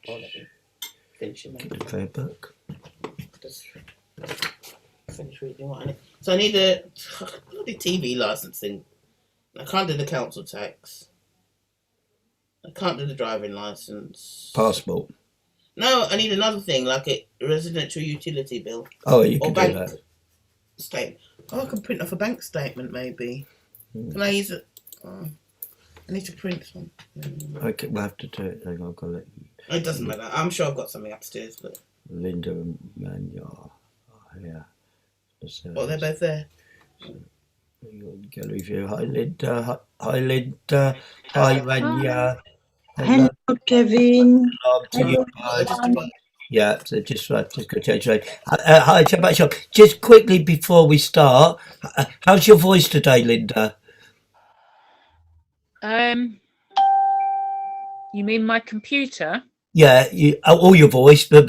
I'll let you finish it. Give it a fair book. Just finish reading what I need. So I need a TV licensing. I can't do the council tax. I can't do the driving license. Passport. No, I need another thing, like a residential utility bill. Oh, you can or do bank that. statement. Oh, I can print off a bank statement, maybe. Can I use it? Oh, I need to print some. Okay, we'll have to do it. Hang on, I've got to let It doesn't matter. I'm sure I've got something upstairs. But Linda and Manya are here. well, they're both there. Gallery view. Hi, Linda. Hi, Linda. Hi, Manya. Hello, Kevin. Yeah, so just go change right. Hi, Shabbat Shalom. Just quickly before we start, how's your voice today, Linda? You mean my computer? Yeah, all your voice, but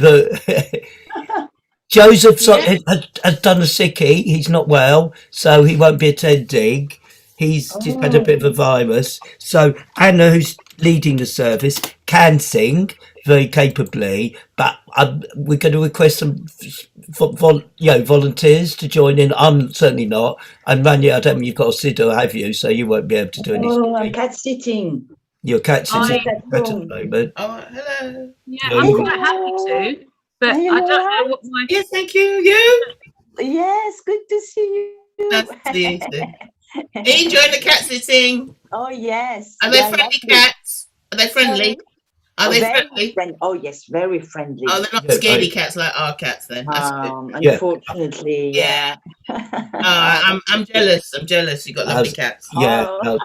Joseph has done a sickie. He's not well, so he won't be attending. He's just had a bit of a virus. So Anna, who's leading the service, can sing very capably, but we're going to request some volunteers to join in. I'm certainly not. And Rania, I don't think you've got a sitter, have you? So you won't be able to do anything. Oh, I'm cat sitting. Your cat sitting at the moment. Oh, hello. Yeah, I'm quite happy to, but I don't know what my... Yes, thank you. You? Yes, good to see you. Nice to see you too. Are you enjoying the cat sitting? Oh, yes. Are they friendly cats? Are they friendly? Are they friendly? Oh, yes, very friendly. Oh, they're not scaredy cats like our cats then. That's good. Unfortunately, yeah. I'm jealous. I'm jealous. You got lovely cats. Yeah. Oh.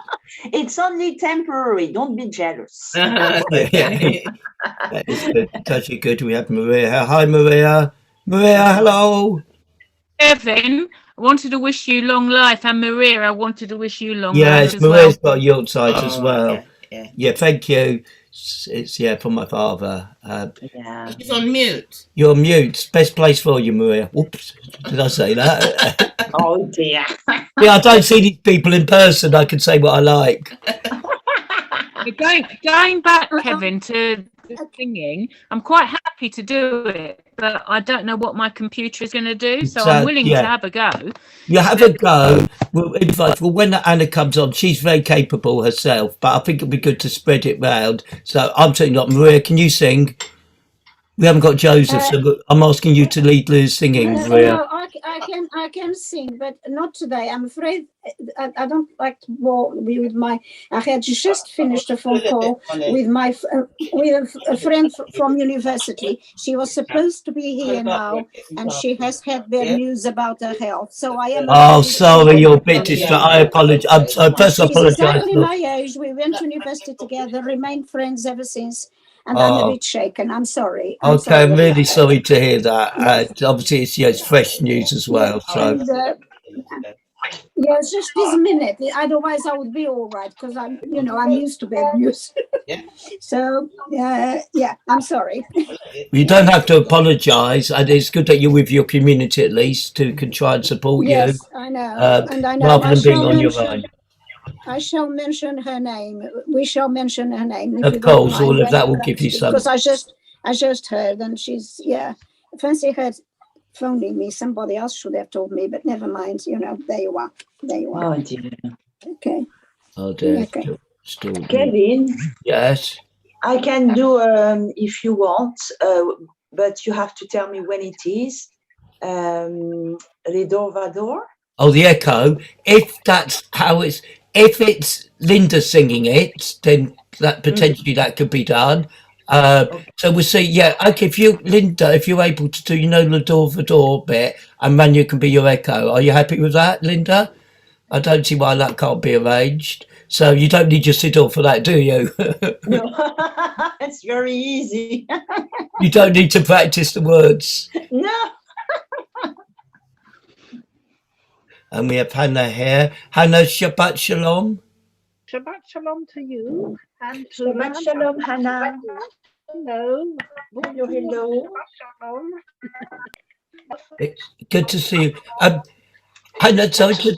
It's only temporary. Don't be jealous. That is good. Touchy good. We have Maria. Hi, Maria. Maria, hello. Kevin, I wanted to wish you long life, and Maria, I wanted to wish you long life. Yes, Maria's got a Yorkshire as well. Yeah, thank you. It's from my father. She's on mute. You're on mute. Best place for you, Maria. Whoops, did I say that? Oh dear. Yeah, I don't see these people in person. I can say what I like. Going back, Kevin, to the singing, I'm quite happy to do it, but I don't know what my computer is going to do, so I'm willing to have a go. You have a go. We'll invite. Well, when Anna comes on, she's very capable herself, but I think it'll be good to spread it round. So I'm saying, not Maria, can you sing? We haven't got Joseph, so I'm asking you to lead Liz singing, Maria. No, I can sing, but not today. I'm afraid I don't like to bore with my. I had just finished a phone call with my with a friend from university. She was supposed to be here now, and she has had bad news about her health. So I am. Oh, sorry, you're a bit distracted. I apologize. I'm sorry. First, I apologize. She's exactly my age. We went to university together, remained friends ever since. And I'm a bit shaken. I'm sorry. I'm really sorry to hear that. Obviously, it's fresh news as well. So. Yes, just this minute. Otherwise, I would be all right because I'm used to bad news. So, I'm sorry. You don't have to apologise. And it's good that you're with your community at least who can try and support you. Yes, I know. And I know. Rather than being on your own. I shall mention her name. We shall mention her name. Of course, all of that will give you some. Because I just heard, and she's Fancy her phoning me. Somebody else should have told me, but never mind. There you are. Oh dear. Okay. Oh dear. Okay. Kevin. Yes. I can do if you want, but you have to tell me when it is. Redor Vador. Oh, the echo. If that's how it's. If it's Linda singing it, then that potentially that could be done. So we'll see. Yeah, okay. If you're able to do, the door for door bit, and Manu can be your echo. Are you happy with that, Linda? I don't see why that can't be arranged. So you don't need your sidor for that, do you? No, it's very easy. You don't need to practice the words. No. And we have Hannah here. Hannah, Shabbat Shalom. Shabbat Shalom to you. And to Shabbat Shalom, Hannah. Hello. Hello. Shalom. It's good to see you. Hannah, sorry to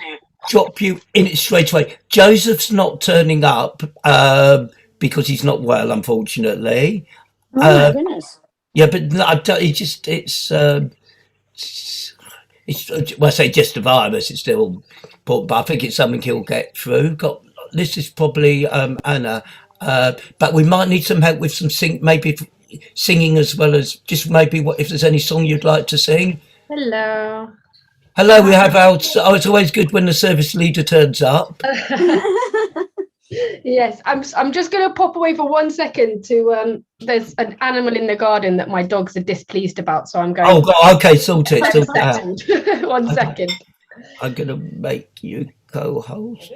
drop you in it straight away. Joseph's not turning up because he's not well, unfortunately. Oh my goodness. Yeah, but no, well, I say just a virus. It's still, but I think it's something he'll get through. This is probably Anna, but we might need some help with some singing as well as just maybe if there's any song you'd like to sing. Hello. Hello, we have our. Oh, it's always good when the service leader turns up. Yes, I'm just going to pop away for 1 second to there's an animal in the garden that my dogs are displeased about, so I'm going. Oh, God, okay, sort it. Settled. 1 second. I'm going to make you co-host.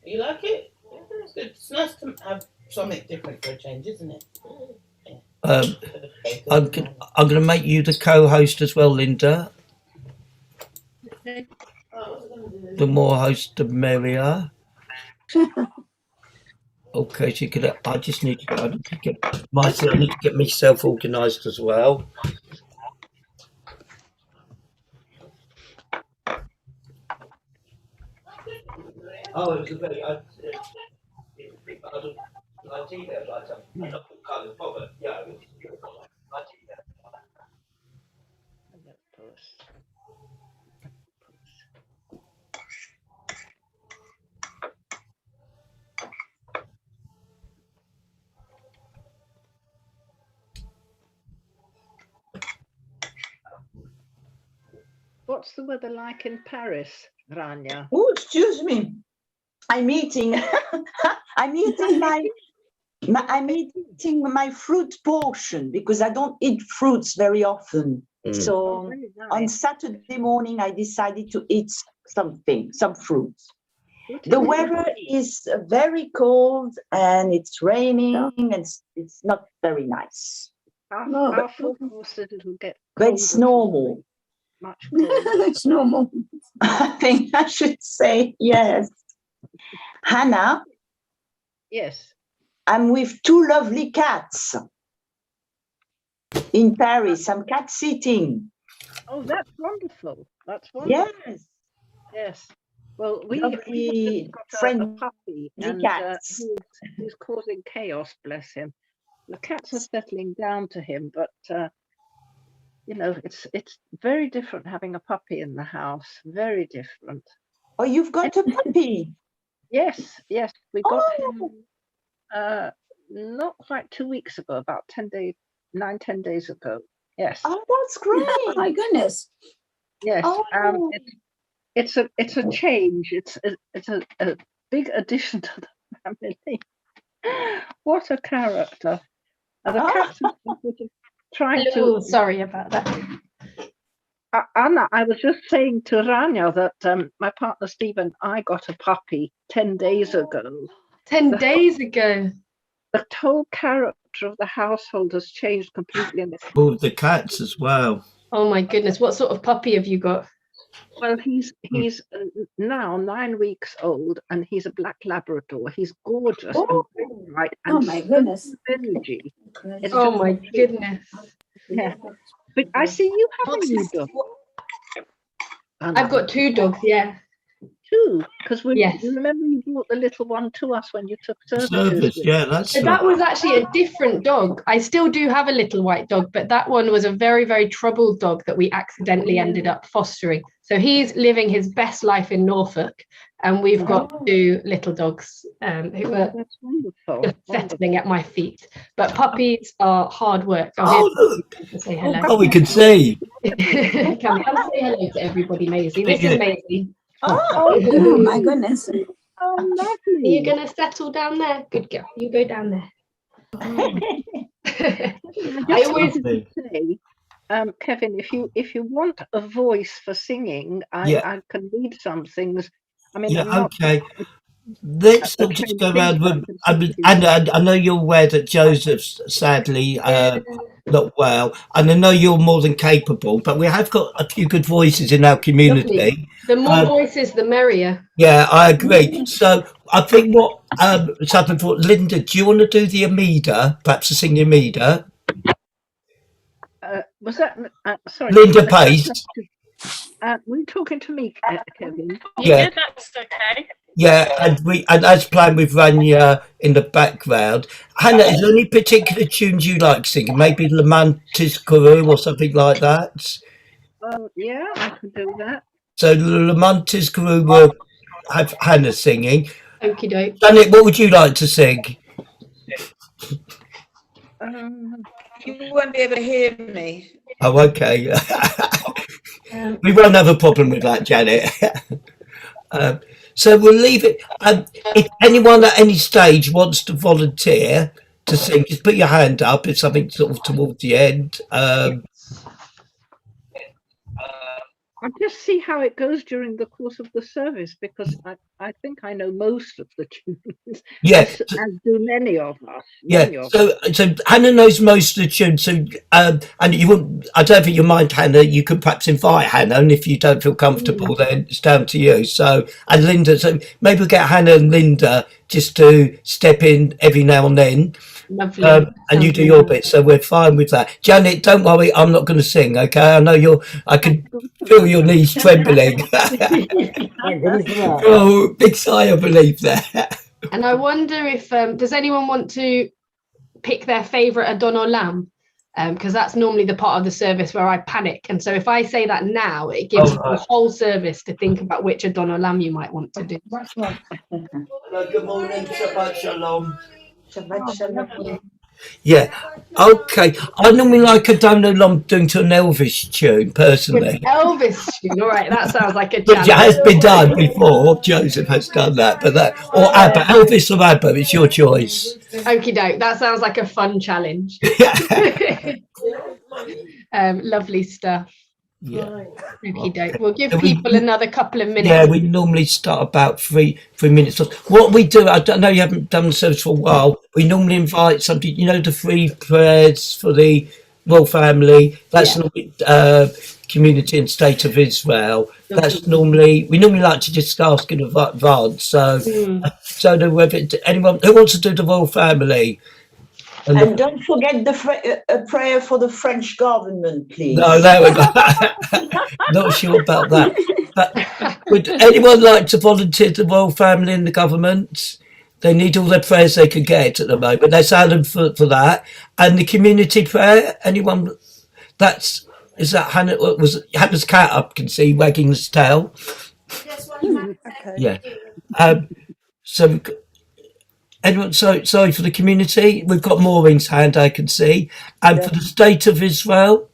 You like it? Yeah, it's good. It's nice to have something different for a change, isn't it? I'm going to make you the co-host as well, Linda. The more host, the merrier. Okay, so I just need to get myself organised as well. Oh, it was a very. What's the weather like in Paris, Rania? Oh, excuse me. I'm eating. I'm eating my fruit portion because I don't eat fruits very often. So Very nice. on Saturday morning, I decided to eat some fruits. Good. The weather is very cold and it's raining and it's not very nice. Our forecast it'll get But it's colder, normal. much colder. That's normal. I think I should say yes. Hannah, Yes. I'm with two lovely cats in Paris. I'm cat sitting. Oh, that's wonderful. That's wonderful. Yes. Yes. Well, we Lovely got a friendly puppy, and cats. he's causing chaos. Bless him. The cats are settling down to him, but you know, it's very different having a puppy in the house. Very different. Oh, you've got a puppy. Yes, we got Oh. him not quite 2 weeks ago, about 10 days ago. Yes. Oh, that's great. Oh my goodness. Yes. Oh. It's a change. It's a big addition to the family. What a character. And the cats are sort of trying Hello, to. sorry about that. Anna, I was just saying to Rania that my partner Stephen, I got a puppy 10 days ago. 10 days ago. The whole character of the household has changed completely. All the cats as well. Oh my goodness, what sort of puppy have you got? Well, he's now 9 weeks old, and he's a black Labrador. He's gorgeous and very bright and Oh my goodness. energy. It's Oh just- my goodness. Yeah. But I see you have a new dog. I've got 2 dogs, yeah. 2, because Yes. you remember you brought the little one to us when you took services. Service, yeah, that's So that was actually a different dog. I still do have a little white dog, but that one was a very, very troubled dog that we accidentally ended up fostering. So he's living his best life in Norfolk, and we've got 2 little dogs who are That's wonderful. just settling at my feet. But puppies are hard work. Oh, look. To say hello. Oh, we can see. Come say hello to everybody, Maisie. This is Maisie. Oh my goodness. Oh, Are lovely. you going to settle down there? Good girl. You go down there. I always say, Kevin, if you want a voice for singing, I can read some things. I mean, Yeah, I'm not okay. Let's not just go around with. I know you're aware that Joseph's sadly not well, and I know you're more than capable. But we have got a few good voices in our community. Lovely. The more voices, the merrier. Yeah, I agree. So I think something for Linda. Do you want to do the Amida? Perhaps to sing the Amida. Was that sorry? Linda Pace. Were you talking to me, Kevin? Yeah. That's okay. Yeah, and as planned with Rania in the background. Hannah, is there any particular tunes you like singing? Maybe Lamantis Guru or something like that? Yeah, I could do that. So Lamantis Guru will have Hannah singing. Okie doke. Janet, what would you like to sing? You won't be able to hear me. Oh, okay. We won't have a problem with that, Janet. So we'll leave it. If anyone at any stage wants to volunteer to sing, just put your hand up. It's something sort of towards the end. I'll just see how it goes during the course of the service, because I think I know most of the tunes. Yeah, as do many of us. yeah. So Hannah knows most of the tunes. So and you wouldn't. I don't think you mind, Hannah. You could perhaps invite Hannah, and if you don't feel comfortable, then it's down to you. So and Linda. So maybe we'll get Hannah and Linda just to step in every now and then. Lovely. And you do your bit, so we're fine with that. Janet, don't worry, I'm not going to sing, okay? I know I can feel your knees trembling. Oh, big sigh of relief there. And I wonder if, does anyone want to pick their favourite Adon Olam? Because that's normally the part of the service where I panic. And so if I say that now, it gives you the whole service to think about which Adon Olam you might want to do. Hello, good morning, Shabbat Shalom. Shabbat Shalom. Yeah, okay. I normally like a Adon Olam doing to an Elvis tune, personally. Elvis tune, all right, that sounds like a Which challenge. has been done before. Joseph has done that, but or ABBA, Elvis or ABBA, it's your choice. Okie doke, that sounds like a fun challenge. Lovely stuff. Yeah. Okie doke. We'll give people another couple of minutes. Yeah, we normally start about three minutes. What we do, I don't know, you haven't done the service for a while. We normally invite somebody, the 3 prayers for the royal family. That's normally community and state of Israel. That's normally, we normally like to just ask in advance. So, so whether anyone who wants to do the royal family. And don't forget a prayer for the French government, please. No, there we go. Not sure about that. But would anyone like to volunteer the royal family in the government? They need all the prayers they can get at the moment. That's Alan for that. And the community prayer, anyone? Is that Hannah? Was Hannah's cat up? Can see wagging his tail. Okay. Yeah. So. Anyone, sorry for the community. We've got Maureen's hand, I can see. And for the state of Israel?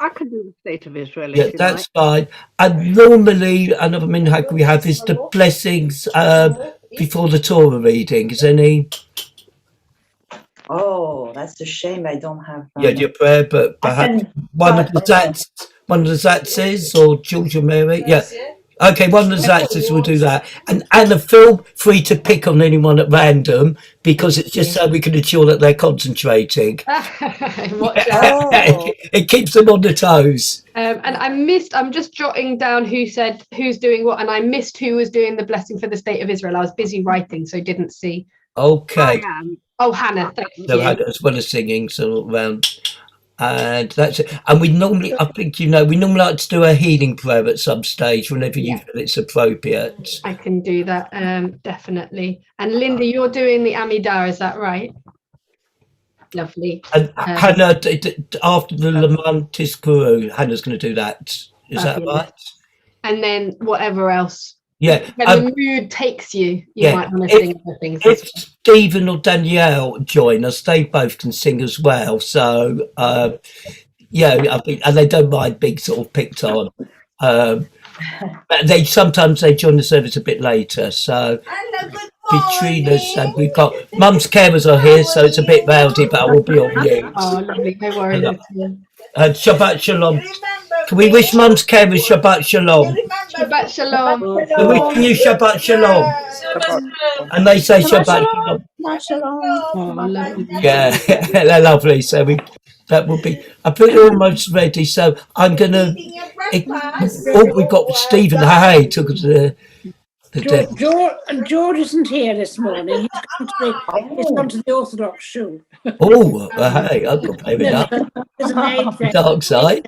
I can do the state of Israel. Yeah, that's fine. And normally, another minhag we have is the blessings before the Torah reading. Is any? Oh, that's a shame I don't have. Yeah, your prayer, but perhaps one of the Zatzes or George or Mary. Yeah. Okay, one of the Zatzes will do that. And Anna, feel free to pick on anyone at random, because it's just so we can ensure that they're concentrating. It keeps them on the toes. And I'm just jotting down who's doing what, and I missed who was doing the blessing for the state of Israel. I was busy writing, so didn't see. Okay. Oh, Hannah, thank you. So Hannah, as well as singing, so around. And that's it. And we normally, I think we normally like to do a healing prayer at some stage whenever you feel it's appropriate. I can do that, definitely. And Linda, you're doing the Amidah, is that right? Lovely. And Hannah, after the Lamantis Guru, Hannah's going to do that. Is that right? And then whatever else. Yeah. When the mood takes you, might want to sing other things. If Stephen or Danielle join us, they both can sing as well. So, I think, and they don't mind being sort of picked on. But sometimes they join the service a bit later. So, Katrina's, and we've got Mum's carers are here, so it's a bit rowdy, but I will be on mute. Oh, lovely. No worries. Shabbat Shalom. Can we wish Mum's carers Shabbat Shalom? Shabbat Shalom. We're wishing you Shabbat Shalom. And they say Shabbat Shalom. Shalom. Yeah, they're lovely. So that will be. I think we're almost ready. So I'm gonna. We've got Stephen. Hey, took us to George isn't here this morning. He's gone to the Orthodox shul. Oh, hey, I've got maybe that. There's an age Dark side.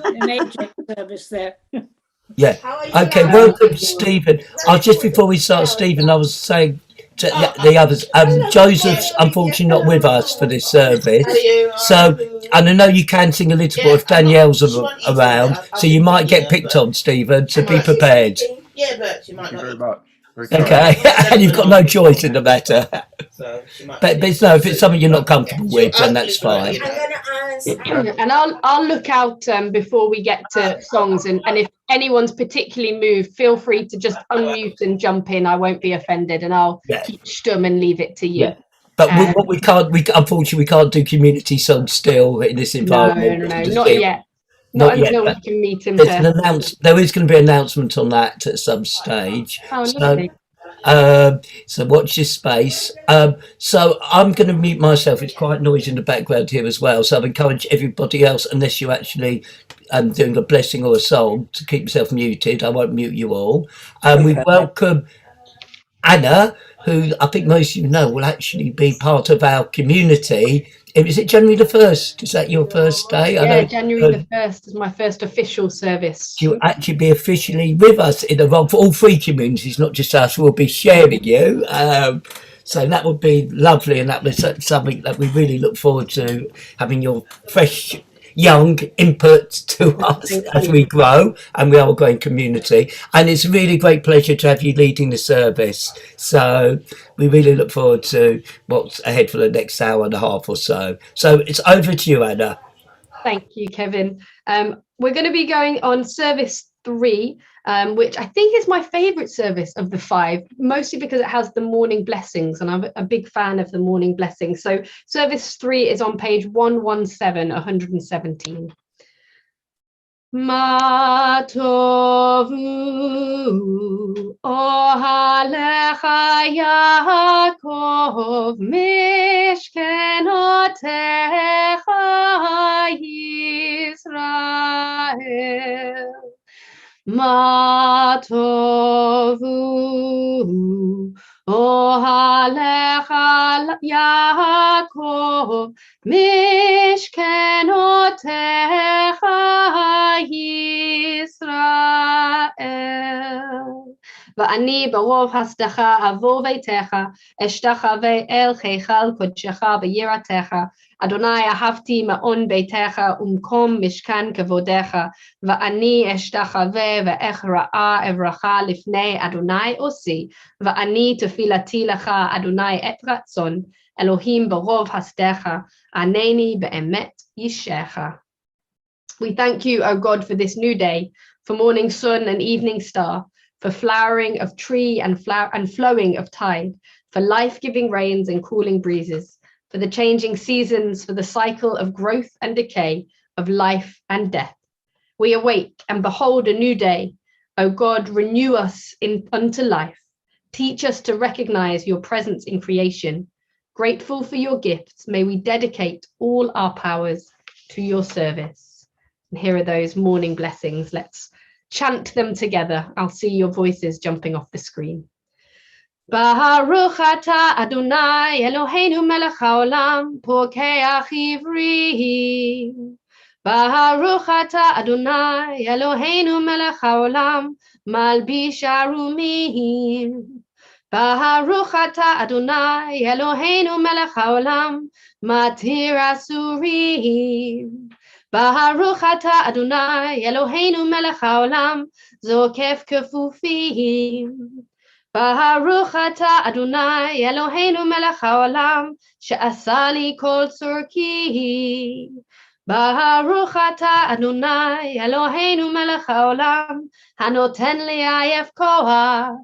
An age service there. Yeah. Okay. Welcome, Stephen. Just before we start, Stephen, I was saying to the others, Joseph's unfortunately not with us for this service. So, and I know you can sing a little bit if Danielle's around, so you might get picked on, Stephen. So be prepared. Yeah, but she might Thank you not. very much. Very Okay, and you've got no choice in the matter. But it's no, if it's something you're not comfortable with, then that's fine. And I'll look out before we get to songs, and if anyone's particularly moved, feel free to just unmute and jump in. I won't be offended, and I'll keep stum and leave it to you. Yeah. But what we can't, unfortunately, we can't do community songs still in this environment. No, not yet. Not until we can meet him. There is going to be an announcement on that at some stage. Oh, lovely. So watch this space. So I'm going to mute myself. It's quite noisy in the background here as well. So I've encouraged everybody else, unless you're actually doing a blessing or a song, to keep yourself muted. I won't mute you all. We welcome Anna, who I think most of you know will actually be part of our community. Is it January the 1st? Is that your first day? Yeah, January the 1st is my first official service. You'll actually be officially with us in the role for all three communities, not just us. We'll be sharing you. So that would be lovely, and that was something that we really look forward to, having your fresh young input to us as we grow, and we are a growing community. And it's a really great pleasure to have you leading the service. So we really look forward to what's ahead for the next hour and a half or so. So it's over to you, Anna. Thank you, Kevin. We're going to be going on service 3, which I think is my favourite service of the 5, mostly because it has the morning blessings, and I'm a big fan of the morning blessings. So service 3 is on page 117. Ma tovu ohalecha Yaakov mishkenotecha Yisrael. Ma tovu ohalecha Yaakov mishkenotecha Yisrael. ואני ברוב הסדך אבוא ביתך, אשתחווה אל היכל קודשך ביראתך. אדוני אהבתי מעון ביתך ומקום משכן כבודך, ואני אשתחווה ואכרעה אברכה לפני אדוני עושי, ואני תפילתי לך אדוני את רצון, אלוהים ברוב הסדך, ענני באמת ישעך. We thank you, O God, for this new day, for morning sun and evening star, for flowering of tree and flowing of tide, for life-giving rains and cooling breezes, for the changing seasons, for the cycle of growth and decay, of life and death. We awake and behold a new day. O God, renew us unto life. Teach us to recognize your presence in creation. Grateful for your gifts, may we dedicate all our powers to your service. And here are those morning blessings. Let's chant them together. I'll see your voices jumping off the screen. Baruch atah Adonai Eloheinu melech haolam pokeach ivrim. Baruch atah Adonai Eloheinu melech haolam malbish arumim. Baruch atah Adonai Eloheinu melech haolam matir asurim. Baruch atah Adonai Eloheinu melech haolam zokef kefufim. Baruch atah Adonai Eloheinu melech haolam she'asa li kol tzorki. Baruch atah Adonai Eloheinu melech haolam hanoten li ayef koach.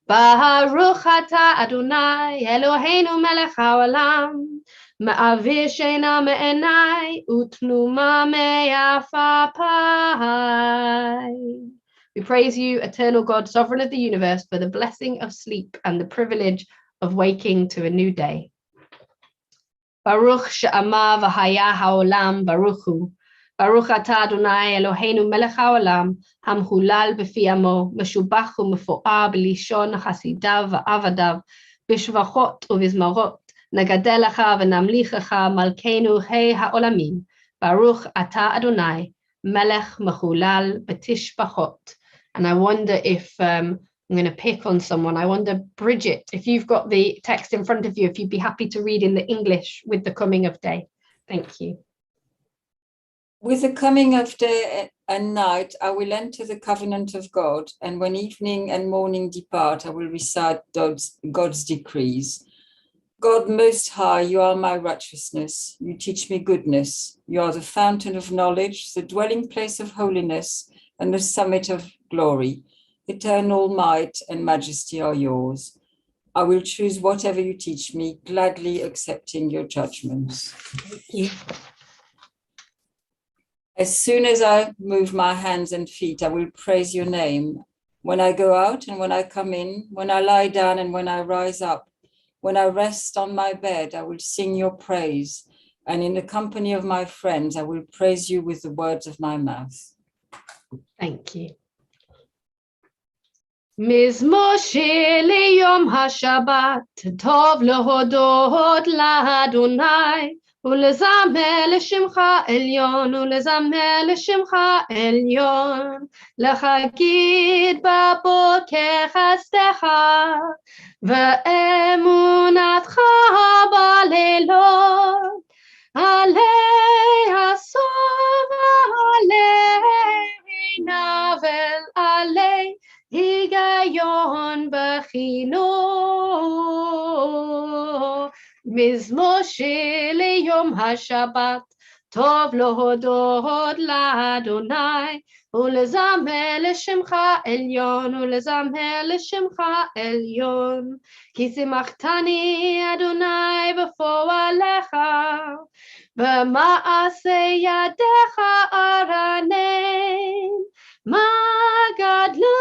Baruch atah Adonai Eloheinu melech haolam ma'avir sheina me'enai utnuma me'afapai. We praise you, eternal God, sovereign of the universe, for the blessing of sleep and the privilege of waking to a new day. Baruch she'amar v'haya ha'olam baruch hu. Baruch atah Adonai Eloheinu melech haolam hamhulal b'fi amo meshubach u'mefo'ar b'lishon chasidav v'avadav b'shvachot u'vizmarot nagadel lecha v'namlichecha malkeinu hei ha'olamim. Baruch atah Adonai melech mechulal b'tishbachot And I wonder if I'm going to pick on someone. I wonder, Bridget, if you've got the text in front of you, if you'd be happy to read in the English with the coming of day. Thank you. With the coming of day and night, I will enter the covenant of God, and when evening and morning depart, I will recite God's decrees. God Most High, you are my righteousness. You teach me goodness. You are the fountain of knowledge, the dwelling place of holiness, and the summit of glory. Eternal might and majesty are yours. I will choose whatever you teach me, gladly accepting your judgments. Thank you. As soon as I move my hands and feet, I will praise your name. When I go out and when I come in, when I lie down and when I rise up, when I rest on my bed, I will sing your praise. And in the company of my friends, I will praise you with the words of my mouth. Thank you. מזמור שיר ליום השבת, טוב להודות לאדוני, ולזמר לשמך עליון, ולזמר לשמך עליון, להגיד בבוקר חסדך, ואמונתך בלילות, עלי הסוף ועלי נבל, עלי היגיון בחינוך. מזמור שיר ליום השבת, טוב להודות לאדוני, ולזמר לשמך עליון, ולזמר לשמך עליון. כי שימחתני אדוני בפועלך, במעשה ידיך ארנן. מה גדלו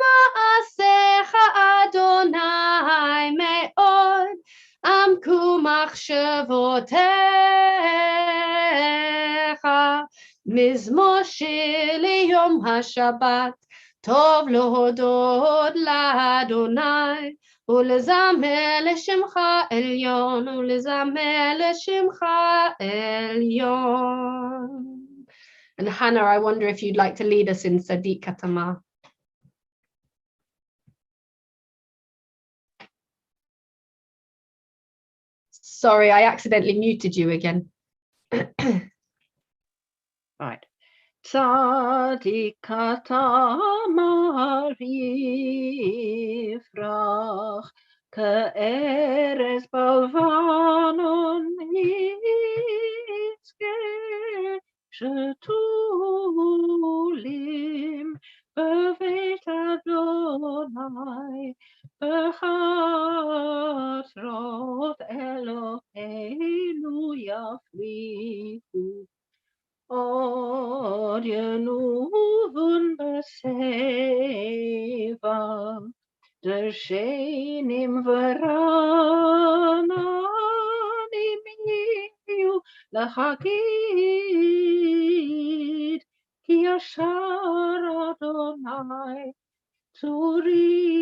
מעשיך אדוני מאוד, עמקו מחשבותיך. מזמור שיר ליום השבת, טוב להודות לאדוני, ולזמר לשמך עליון, ולזמר לשמך עליון. And Hannah, I wonder if you'd like to lead us in Sadiq Katama. Sorry, I accidentally muted you again. Right. Sadiq Katama rifrach, ke'eres balvanon yitzke, שתולים בבית אדוני, בחצרות אלוהינו יפריחו. עוד ינובון בשיבה, דרשנים ורעננים יהיו לחגיד, כי ישר אדוני צורי,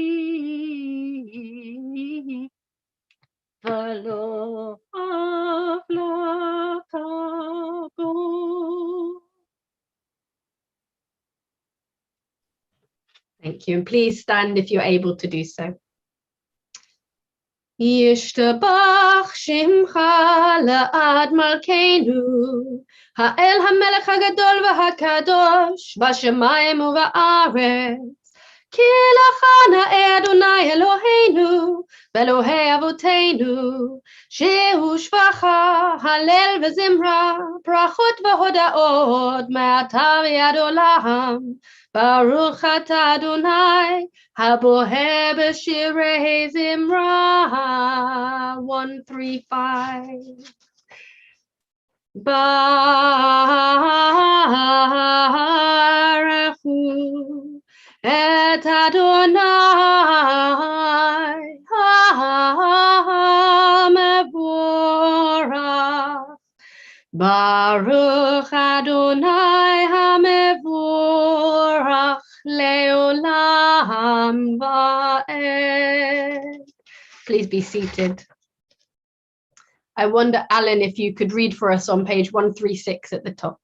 ולא עוולת בו. Thank you. And please stand if you're able to do so. ישתבח שמך לעד מלכנו, האל המלך הגדול והקדוש, בשמיים ובארץ. כי לך נאה אדוני אלוהינו, ואלוהי אבותינו, שהוא שפחה, הלל וזמרה, ברכות והודאות, מעתה ועד עולם. ברוך אתה אדוני, הבוהה בשירי זמרה. 135. ברכו את אדוני המבורך, ברוך אדוני המבורך לעולם ועד. Please be seated. I wonder, Alan, if you could read for us on page 136 at the top.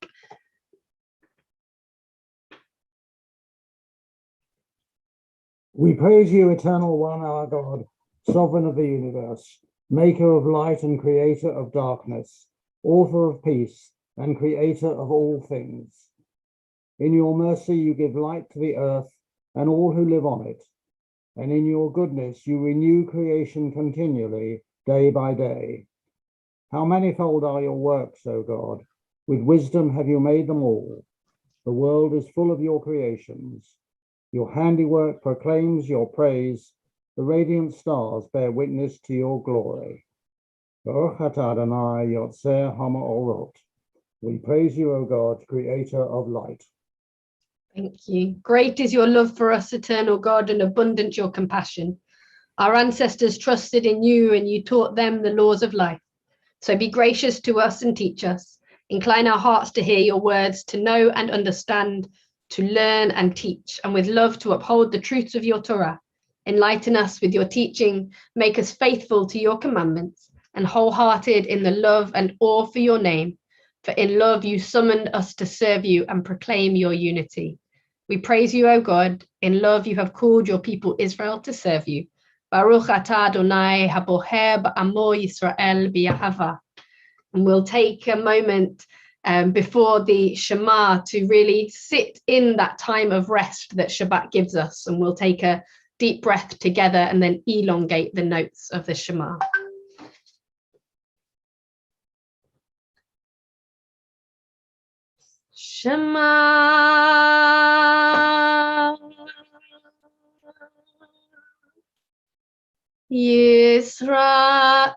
We praise you, eternal one, our God, sovereign of the universe, maker of light and creator of darkness, author of peace and creator of all things. In your mercy, you give light to the earth and all who live on it. And in your goodness, you renew creation continually, day by day. How manifold are your works, O God! With wisdom have you made them all. The world is full of your creations. Your handiwork proclaims your praise. The radiant stars bear witness to your glory. Baruch atah Adonai Yotzer Hamaorot. We praise you, O God, creator of light. Thank you. Great is your love for us, eternal God, and abundant your compassion. Our ancestors trusted in you, and you taught them the laws of life. So be gracious to us and teach us. Incline our hearts to hear your words, to know and understand, to learn and teach, and with love to uphold the truths of your Torah. Enlighten us with your teaching, make us faithful to your commandments, and wholehearted in the love and awe for your name. For in love you summoned us to serve you and proclaim your unity. We praise you, O God. In love you have called your people Israel to serve you. Baruch atah Adonai haboher ba'amo Yisrael b'yahava. And we'll take a moment before the Shema to really sit in that time of rest that Shabbat gives us. And we'll take a deep breath together and then elongate the notes of the Shema. Shema Yisrael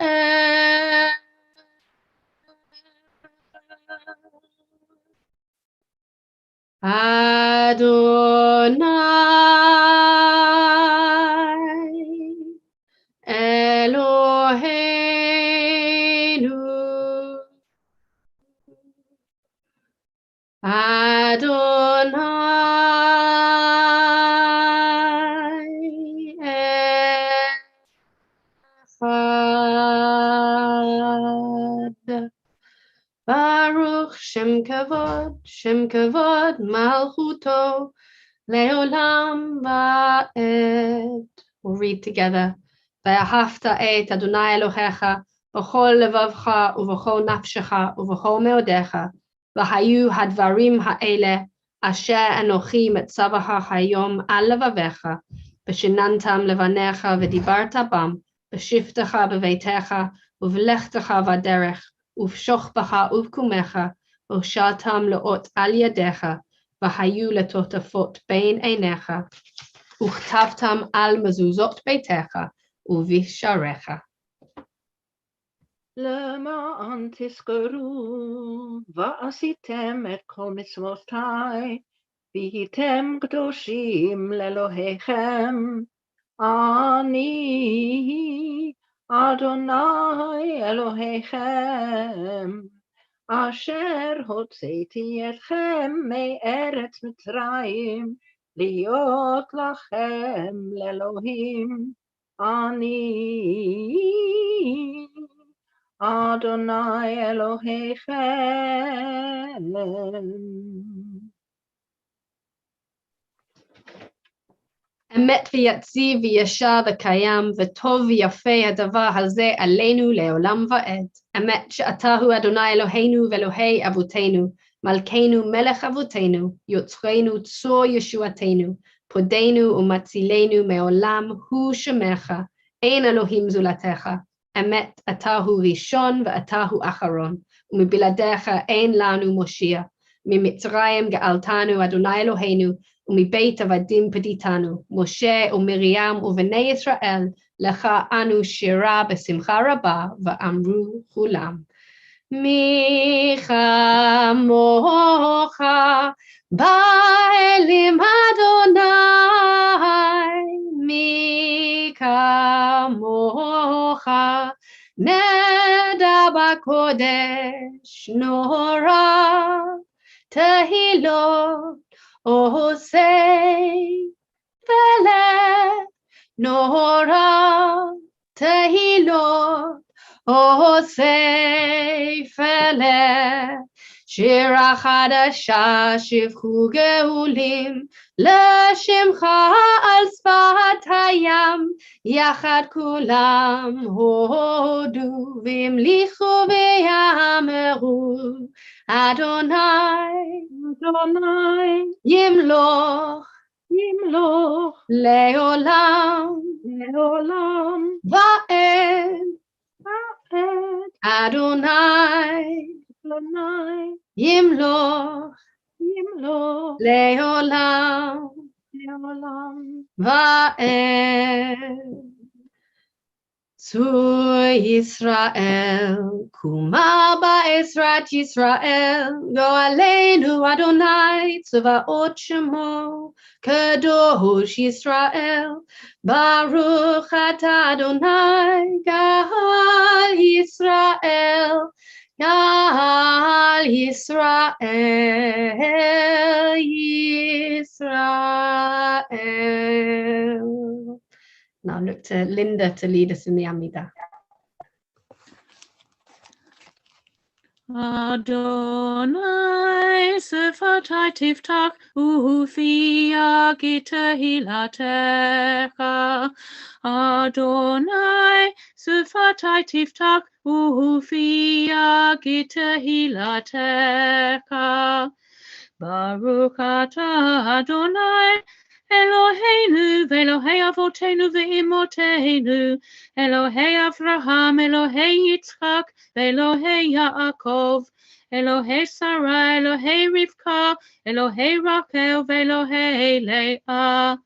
Adonai Eloheinu Adonai Echad. Baruch Shem Kavod Malchuto Leolam Va'ed. We'll read together. Ve'ahavta et Adonai Elohecha b'chol levavcha u'v'chol nafshecha u'v'chol meodecha v'hayu hadvarim ha'ele asher anochi metzavacha hayom al levavecha v'shenantam levanecha v'dibarta bam v'shiftecha b'veitecha u'v'lechtecha v'derech uv'shochbacha uv'kumecha v'shatam le'ot al yadecha v'hayu letotafot bein einecha uchtavtam al mezuzot beitecha uv'sharecha. למען תזכרו ועשיתם את כל מצוותיי והייתם קדושים לאלוהיכם. אני אדוני אלוהיכם אשר הוצאתי אתכם מארץ מצרים להיות לכם לאלוהים. אני אדוני אלוהיכם. אמת ויציב וישר וקיים וטוב ויפה הדבר הזה עלינו לעולם ועד. אמת שאתה הוא אדוני אלוהינו ואלוהי אבותינו, מלכנו מלך אבותינו, יוצרנו צור ישועתנו, פודנו ומצילנו מעולם הוא שמך, אין אלוהים זולתך. אמת אתה הוא ראשון ואתה הוא אחרון, ומבלעדיך אין לנו מושיע. ממצרים גאלתנו אדוני אלוהינו, ומבית עבדים פדיתנו. משה ומרים ובני ישראל, לך אנו שירה בשמחה רבה, ואמרו כולם. מי כמוך באלים אדוני, מי כמוך נדע בקודש נורא, תהילות עושה פלא נורא, תהילות עושה פלא, שירה חדשה שפכו גאולים לשמך על שפת הים, יחד כולם הודו והמליכו ויאמרו, אדוני, אדוני, ימלוך, ימלוך, לעולם, לעולם, ועד, ועד, אדוני, אדוני, ימלוך, ימלוך, לעולם, לעולם, ועד. צור ישראל, קומה בעזרת ישראל, גואלנו אדוני צבאות שמו, קדוש ישראל, ברוך אתה אדוני, גאל ישראל, גאל ישראל, ישראל. Now look to Linda to lead us in the Amidah. Adonai sefatai tiftach ufia gita hilatecha. Adonai sefatai tiftach ufia gita hilatecha. Baruch atah Adonai Eloheinu ve'Elohei avotenu ve'imotenu, Elohei Avraham, Elohei Yitzchak, ve'Elohei Yaakov, Elohei Sarah, Elohei Rivka, Elohei Rachel, ve'Elohei Leah,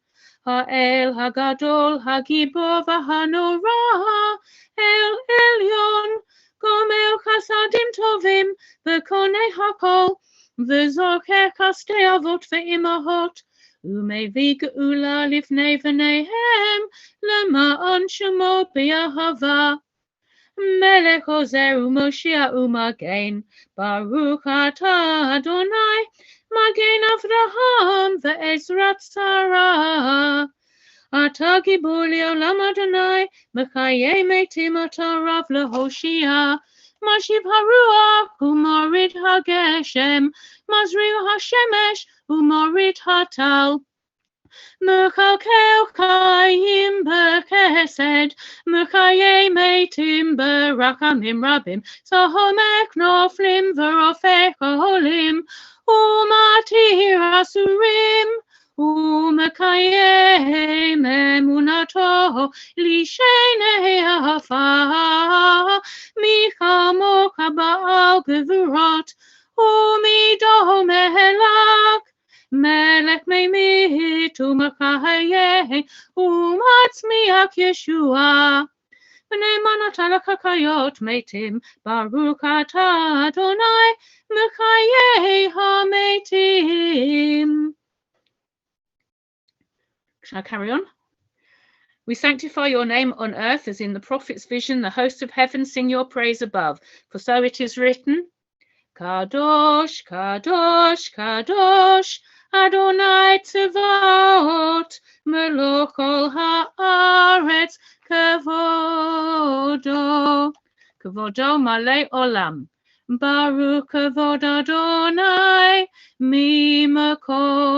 Ha'el Hagadol, Hagibor v'Hanorah, El Elyon, Gomel Chasadim Tovim, V'Konei Hakol, V'Zocher Kastei Avot ve'Imahot, Umevi geula lifnei v'neihem lema'an shemo b'yahava. Melech ozer u'moshia u'magen, Baruch atah Adonai, magen Avraham ve'ezrat Sarah. Atah gibur li'olam Adonai, mechayei metim atah rav lehoshia. Mashiv haruach u'morid hageshem, mazriu hashemesh u'morid hatal. Mechalkel chayim b'chesed, mechayei metim b'rachamim rabim, sahomek noflim v'rofech holim, u'matir asurim, u'mekayem emunato lishenei ha'afa, michamoka ba'al gevurot, u'mido mehelak, Melech meimit u'mechayeh u'matzmiach Yeshua. B'nei manot al hakayot metim, Baruch atah Adonai, mechayeh hametim. Shall I carry on? We sanctify your name on earth as in the prophet's vision, the hosts of heaven sing your praise above. For so it is written, Kadosh, Kadosh, Kadosh, Adonai Tzvaot, Melech kol haaretz, Kavodo, Kavodo malei olam. Baruch kavod Adonai, mimakomo.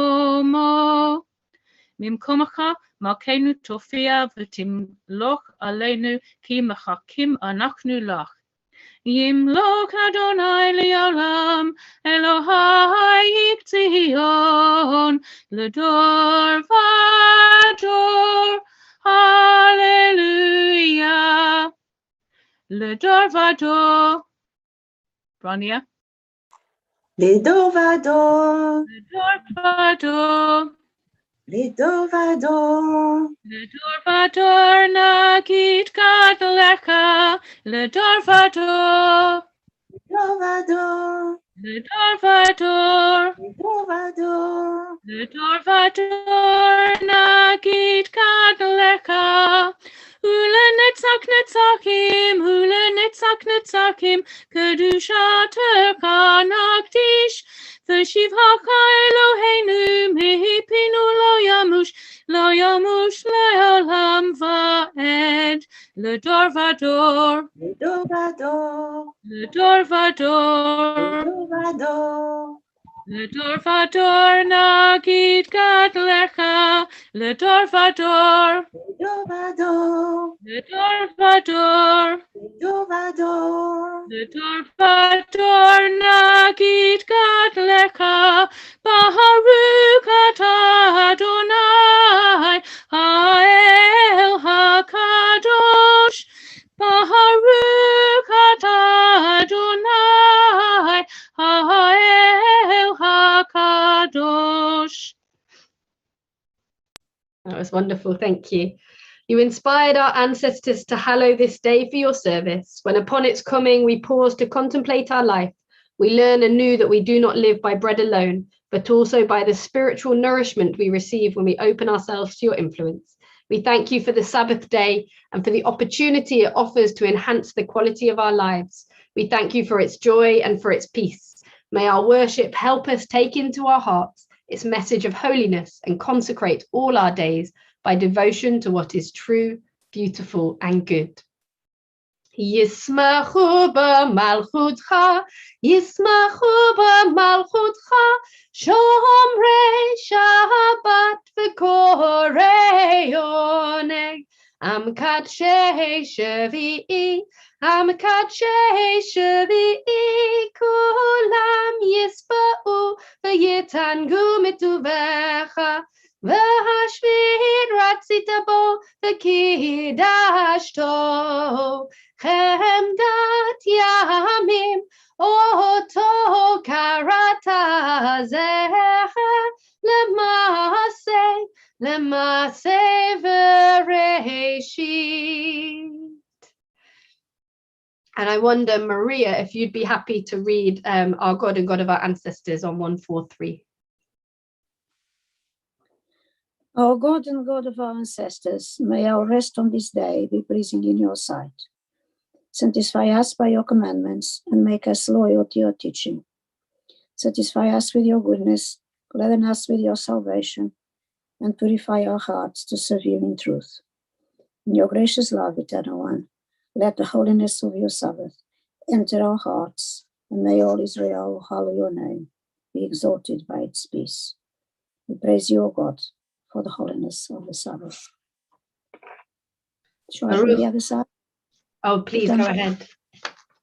Mimkomacha, malkeinu tofia v'timloch aleinu, ki mechakim anachnu lach. Yimloch Adonai li'olam, Elohai Tzion, l'dor v'dor, Hallelujah. L'dor v'dor. Brania. L'dor v'dor. L'dor v'dor. L'dor v'dor. L'dor v'dor nagid gadlecha, l'dor v'dor. L'dor v'dor. L'dor v'dor. L'dor v'dor. L'dor v'dor nagid gadlecha, ulenetzach netzakim, kedushatecha nagdish, v'shivhacha Eloheinu mihipinu lo yamush le'olam va'ed, Le dor vador, le dor le dor vador, vador, le dor vador nagid gad lecha, le dor vador, le vador, le dor vador, le vador, le dor vador nagid gad lecha, Baruch atah Adonai, Ha'el HaKadosh, Baruch atah Adonai, Ha'el HaKadosh. That was wonderful, thank you. You inspired our ancestors to hallow this day for your service. When upon its coming we pause to contemplate our life, we learn anew that we do not live by bread alone, but also by the spiritual nourishment we receive when we open ourselves to your influence. We thank you for the Sabbath day and for the opportunity it offers to enhance the quality of our lives. We thank you for its joy and for its peace. May our worship help us take into our hearts its message of holiness and consecrate all our days by devotion to what is true, beautiful, and good. Yismachu b'malchutcha, Yismachu b'malchutcha, Shomrei Shabbat v'korei oneg, Am kadshei shvi'i, Am kadshei shvi'i, Kulam yisba'u v'yitangu mituvecha, V'hashvit ratzita bo v'kidashto, Chemdat yamim oto karata zecher lemase v'reshit. And I wonder, Maria, if you'd be happy to read Our God and God of our Ancestors on 143. Our God and God of our ancestors, may our rest on this day be pleasing in your sight. Sanctify us by your commandments and make us loyal to your teaching. Satisfy us with your goodness, gladden us with your salvation, and purify our hearts to serve you in truth. In your gracious love, Eternal One, let the holiness of your Sabbath enter our hearts, and may all Israel who hallow your name be exalted by its peace. We praise you, O God, for the holiness of the Sabbath. Shall I read the other side? Oh, please go ahead.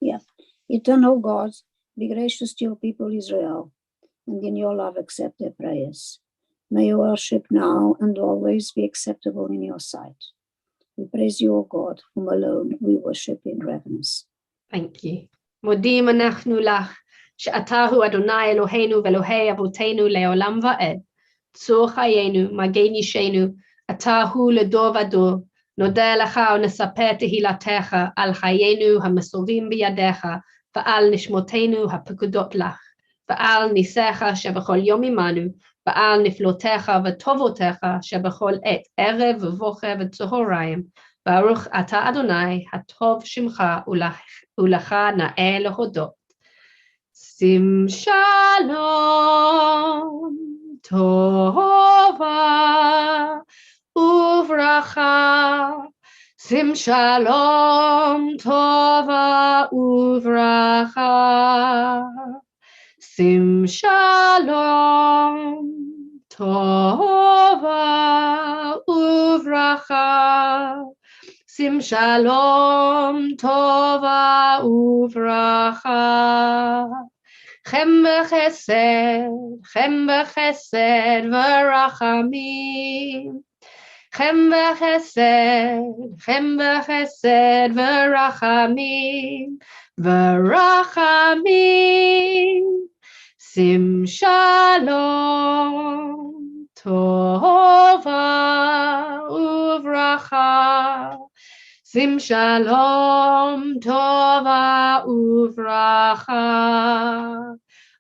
Yeah. Eternal God, be gracious to your people Israel, and in your love accept their prayers. May your worship now and always be acceptable in your sight. We praise you, O God, whom alone we worship in reverence. Thank you. Modim anachnu lach, she'atahu Adonai Eloheinu ve'Elohei avotenu le'olam va'ed. Tzur chayenu, mageni shenu, atahu ledor vador. Nodeh lecha u'nesaper tehilatecha al chayenu hamasovim biyadecha va'al nishmotenu hapekudot lach va'al nisecha shebechol yom imanu va'al niflotecha v'tovotecha shebechol et erev v'vocher v'tzohorayim Baruch ata Adonai hatov shimcha u'lecha na'eh lehodot. Sim shalom tova uvracha, sim shalom tova uvracha, sim shalom tova uvracha, sim shalom tova uvracha. Chem v'chesed v'rachamim. Chem v'chesed v'rachamim. V'rachamim. Sim shalom tova uvracha. Sim shalom tova uvracha.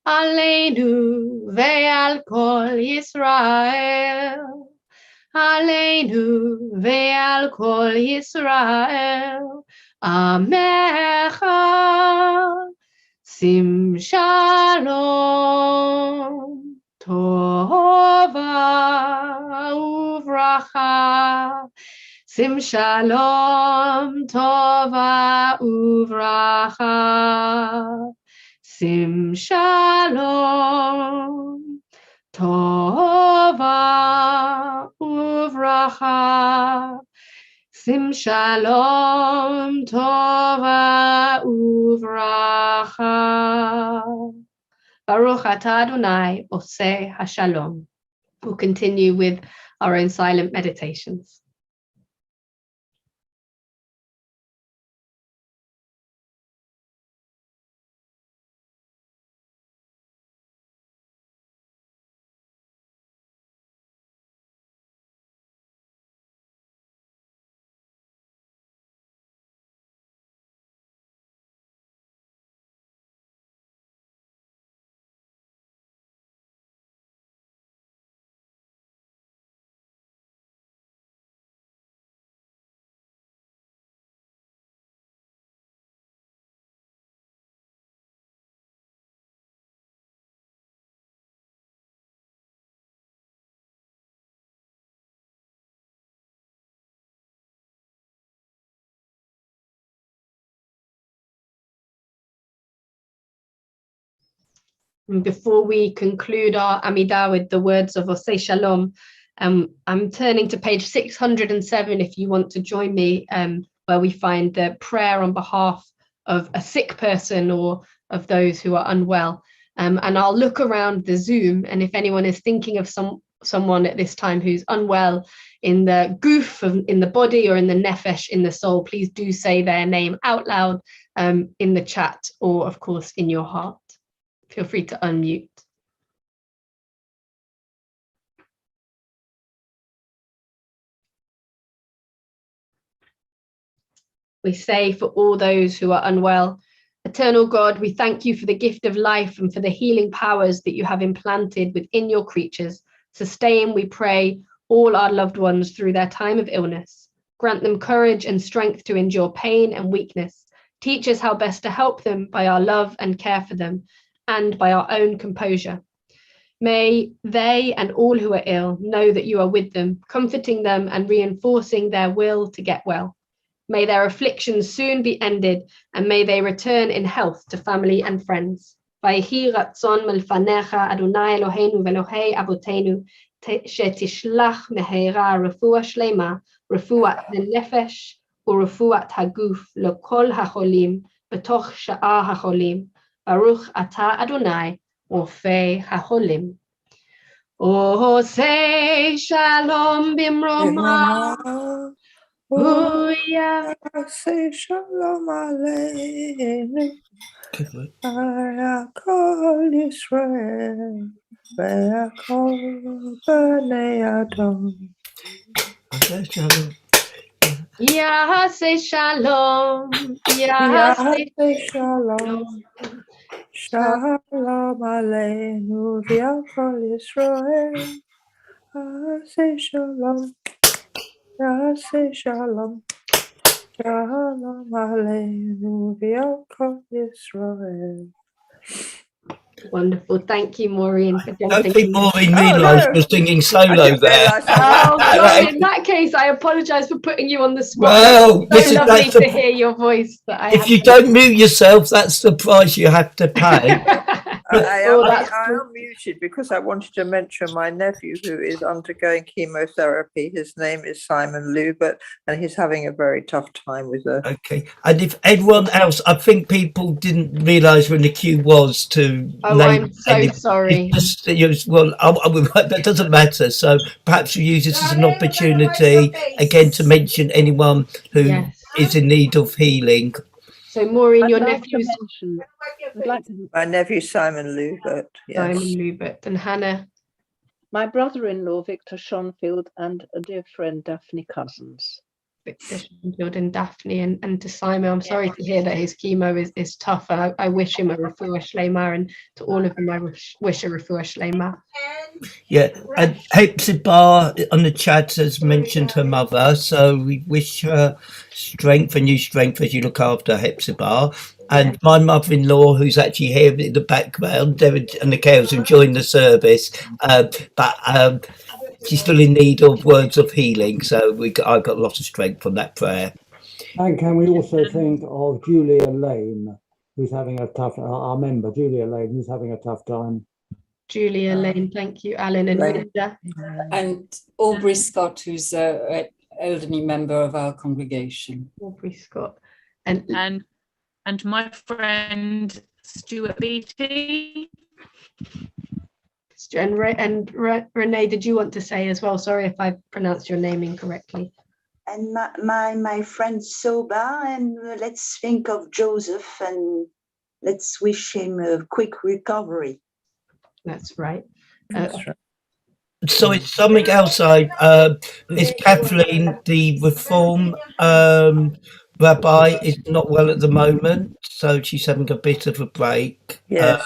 Aleinu ve'al kol Yisrael. Aleinu ve'al kol Yisrael. Amecha. Sim shalom tova uvracha. Sim shalom tova uvracha. Sim shalom tova uvracha. Sim shalom tova uvracha. Baruch atah Adonai oseh hashalom. We'll continue with our own silent meditations. And before we conclude our Amidah with the words of Oseh Shalom, I'm turning to page 607 if you want to join me, where we find the prayer on behalf of a sick person or of those who are unwell. And I'll look around the Zoom, and if anyone is thinking of someone at this time who's unwell in the goof, in the body, or in the nefesh, in the soul, please do say their name out loud in the chat, or of course in your heart. Feel free to unmute. We say for all those who are unwell, Eternal God, we thank you for the gift of life and for the healing powers that you have implanted within your creatures. Sustain, we pray, all our loved ones through their time of illness. Grant them courage and strength to endure pain and weakness. Teach us how best to help them by our love and care for them, and by our own composure. May they and all who are ill know that you are with them, comforting them and reinforcing their will to get well. May their afflictions soon be ended, and may they return in health to family and friends. Vayhi ratzon melfanecha Adonai Eloheinu ve'Elohei Avotenu shetishlach meheira refuah shlema, refuat hanefesh urefuat haguf lekol hacholim betoch sha'ar hacholim. Baruch atah Adonai Orfei hacholim. Oseh shalom bimroma. Huya. Say shalom aleinu. Vayakol Yisrael. Vayakol b'nei Adam. Yahaseh shalom. Yahaseh shalom. Shalom aleinu. Vayakol Yisrael. Yahaseh shalom. Yahaseh shalom. Shalom aleinu v'yakol Yisrael. Wonderful. Thank you, Maureen, for I don't jumping think in. Maureen realised you're singing I solo didn't there. realise Oh, sorry. In that case, I apologise for putting you on the spot. Well, It's so lovely to hear your voice. That I if you don't mute yourself, that's the price you have to pay. I Oh, am muted because I wanted to mention my nephew who is undergoing chemotherapy. His name is Simon Lubert, and he's having a very tough time with it. Okay, and if everyone else, I think people didn't realise when the queue was to Oh, name. I'm so sorry. That doesn't matter. So perhaps we use this as an opportunity again to mention anyone who is in need of healing. So, Maureen, your I'd like to nephew's mention. I'd like to. My nephew Simon Lubert. Yes. Simon Lubert and Hannah. My brother-in-law Victor Schonfield and a dear friend Daphne Cousins. Victor Schonfield and Daphne, and to Simon, I'm sorry to hear that his chemo is tough. I wish him a refuah shlema, and to all of them I wish a refuah shlema. Yeah, and Hepzibah on the chat has mentioned her mother, so we wish her strength and new strength as you look after Hepzibah. And my mother-in-law, who's actually here in the background, and the girls enjoying the service, but she's still in need of words of healing. So I got a lot of strength from that prayer. And can we also think of Julia Lane, who's having a tough, our member, Julia Lane, who's having a tough time. Julia Lane, thank you, Alan and Lane. Linda. And Aubrey Scott, who's an elderly member of our congregation. Aubrey Scott. And my friend Stuart Beattie. And Renee, did you want to say as well? Sorry if I pronounced your name incorrectly. And my friend Soba, and let's think of Joseph and let's wish him a quick recovery. That's right. So it's something else. Is Kathleen, the Reform rabbi, is not well at the moment, so she's having a bit of a break. Yes,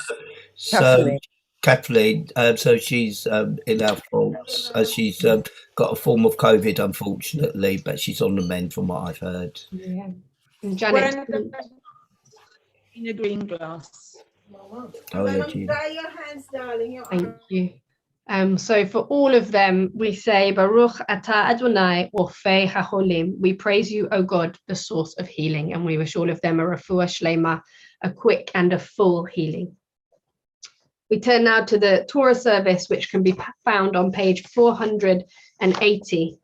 Kathleen, so she's in our thoughts. She's got a form of COVID, unfortunately, but she's on the mend from what I've heard. Yeah. And Janet. In a green glass. Oh, yeah, Dry your hands, darling. Thank you. So for all of them, we say, Baruch Atah Adonai Orfei HaCholim. We praise you, O God, the source of healing. And we wish all of them a refuah shlema, a quick and a full healing. We turn now to the Torah service, which can be found on page 480.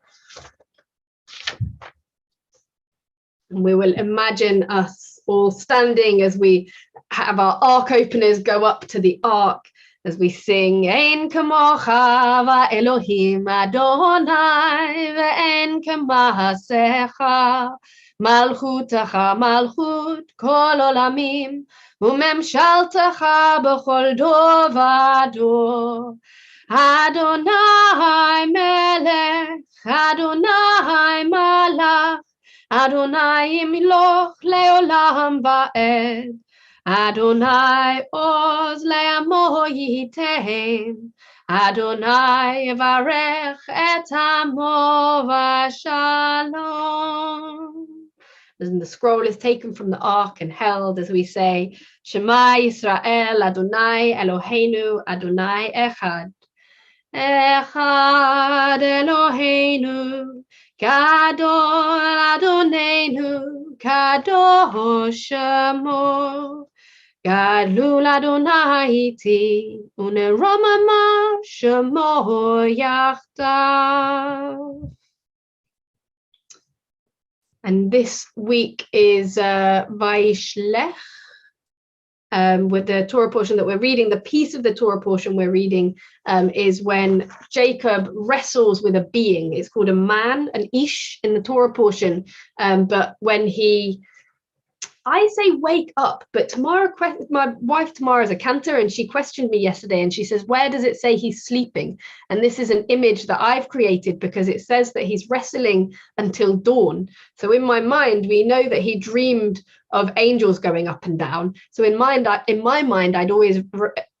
And we will imagine us all standing as we have our ark openers go up to the ark, as we sing, Ein kamocha Elohim Adonai, ve'en kamasecha, malchutacha malchut kol olamim, umemshaltacha b'chol dor v'ador. Adonai melech, Adonai malach, Adonai imloch leolam va'ed. Adonai oz le'amo yitein, Adonai varech et amo v'shalom. And the scroll is taken from the ark and held as we say, Shema Yisrael, Adonai Eloheinu, Adonai Echad. Echad Eloheinu, Gadol Adonenu, Kadosh Shemo. Gadlul Adonai iti, uneromama Shemo yachdav. And this week is Vaishlech. With the Torah portion that we're reading, the piece of the Torah portion we're reading is when Jacob wrestles with a being. It's called a man, an ish in the Torah portion. But when I say wake up, but Tamara, my wife Tamara is a cantor, and she questioned me yesterday and she says, where does it say he's sleeping? And this is an image that I've created because it says that he's wrestling until dawn. So in my mind, we know that he dreamed of angels going up and down. So in my mind, I'd always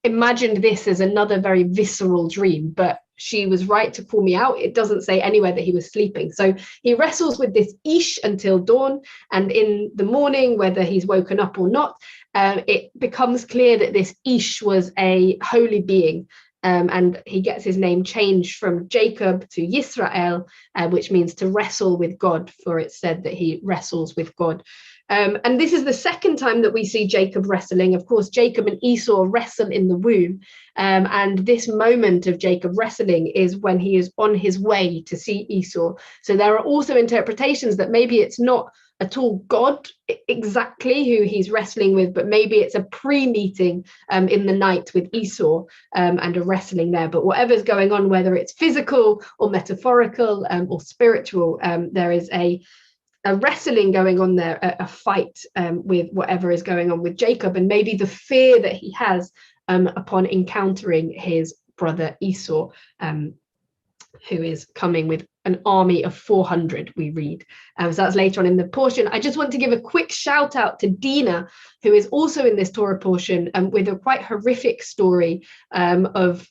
imagined this as another very visceral dream, but she was right to call me out. It doesn't say anywhere that he was sleeping. So he wrestles with this ish until dawn. And in the morning, whether he's woken up or not, it becomes clear that this ish was a holy being. And he gets his name changed from Jacob to Yisrael, which means to wrestle with God, for it's said that he wrestles with God. And this is the second time that we see Jacob wrestling. Of course, Jacob and Esau wrestle in the womb. And this moment of Jacob wrestling is when he is on his way to see Esau. So there are also interpretations that maybe it's not at all God exactly who he's wrestling with, but maybe it's a pre-meeting in the night with Esau and a wrestling there. But whatever's going on, whether it's physical or metaphorical or spiritual, there is a wrestling going on there, a fight with whatever is going on with Jacob, and maybe the fear that he has upon encountering his brother Esau, who is coming with an army of 400, we read. So that's later on in the portion. I just want to give a quick shout out to Dina, who is also in this Torah portion with a quite horrific story of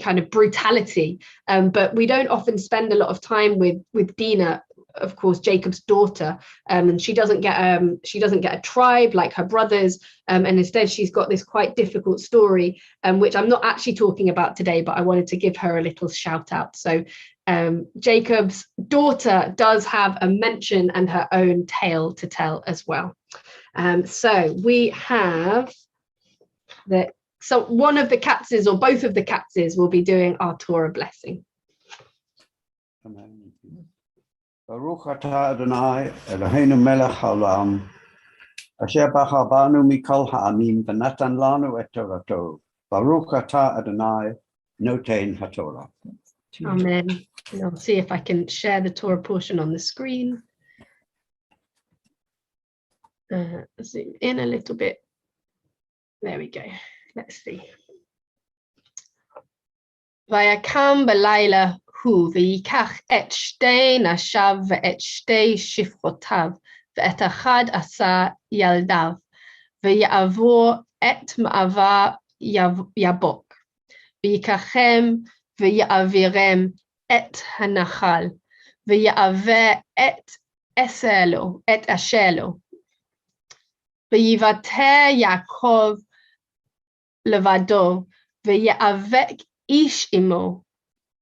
kind of brutality. But we don't often spend a lot of time with Dina of course, Jacob's daughter, and she doesn't get a tribe like her brothers, and instead she's got this quite difficult story, which I'm not actually talking about today, but I wanted to give her a little shout out. So Jacob's daughter does have a mention and her own tale to tell as well. So we have so one of the Katzes or both of the Katzes will be doing our Torah blessing. Baruch atah Adonai Eloheinu melech haolam, asher bachar banu mikol ha'amim v'natan lanu et Torato. Baruch atah Adonai noten haTorah. Amen. And I'll see if I can share the Torah portion on the screen. Zoom in a little bit. There we go. Let's see. Vayakam b'layla hu v'yikach et shtei nashav ve'et shtei shifrotav ve'et achad asa yaldav ve'ya'avor et ma'ava yabok v'yikachem ve'ya'avirem et hanachal ve'ya'aveh et eselo et ashelo ve'yivater Yaakov levado ve'ya'avek ish imo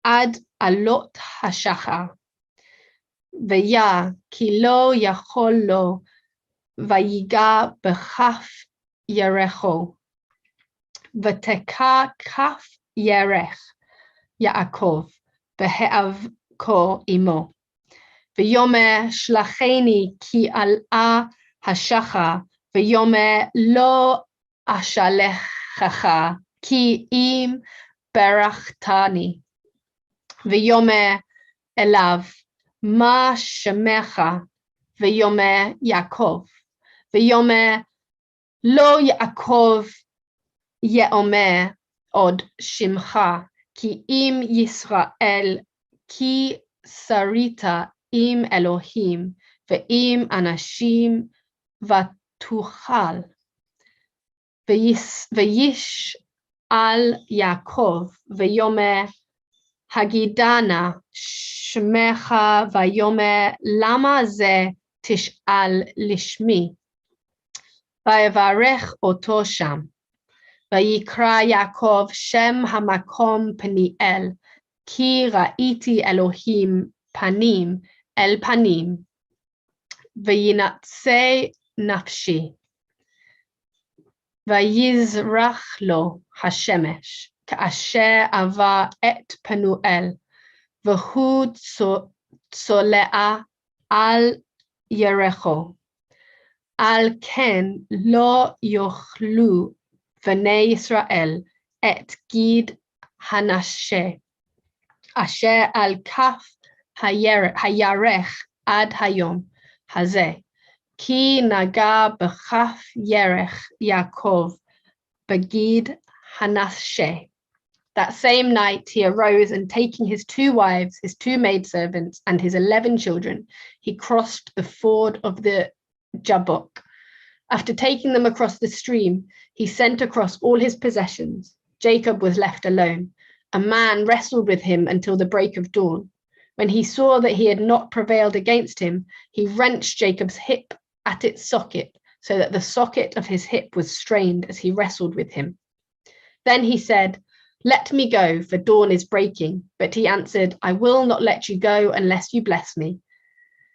ad alot hashachar ve'ya ki lo yachol lo vayiga b'chaf yerecho v'teka kaf yerech Yaakov v'he'avko imo v'yomer shlacheni ki al'a hashachar v'yomer lo ashalechacha ki im berachtani v'yomer elav ma shemecha v'yomer Yaakov v'yomer lo Yaakov yeomer od shimcha ki im Yisrael ki sarita im Elohim ve'im anashim vatuchal ve'ish al Yaakov ve'yomer Hagidana shmecha vayomer lama ze tish'al lishmi vayevarech oto sham vayikra Yaakov shem hamakom Peniel ki ra'iti Elohim panim el panim vayinatzei nafshi vayizrach lo hashemesh Asher ava et Penuel, v'hu tzolea al Yerecho. Al ken lo yochlu v'nei Yisrael et gid hanashe. Asher al kaf hayarech ad hayom hazeh. Ki naga b'chaf yerech Yaakov begid hanashe. That same night he arose and taking his 2 wives, his 2 maidservants, and his 11 children, he crossed the ford of the Jabbok. After taking them across the stream, he sent across all his possessions. Jacob was left alone. A man wrestled with him until the break of dawn. When he saw that he had not prevailed against him, he wrenched Jacob's hip at its socket, so that the socket of his hip was strained as he wrestled with him. Then he said, "Let me go, for dawn is breaking." But he answered, "I will not let you go unless you bless me."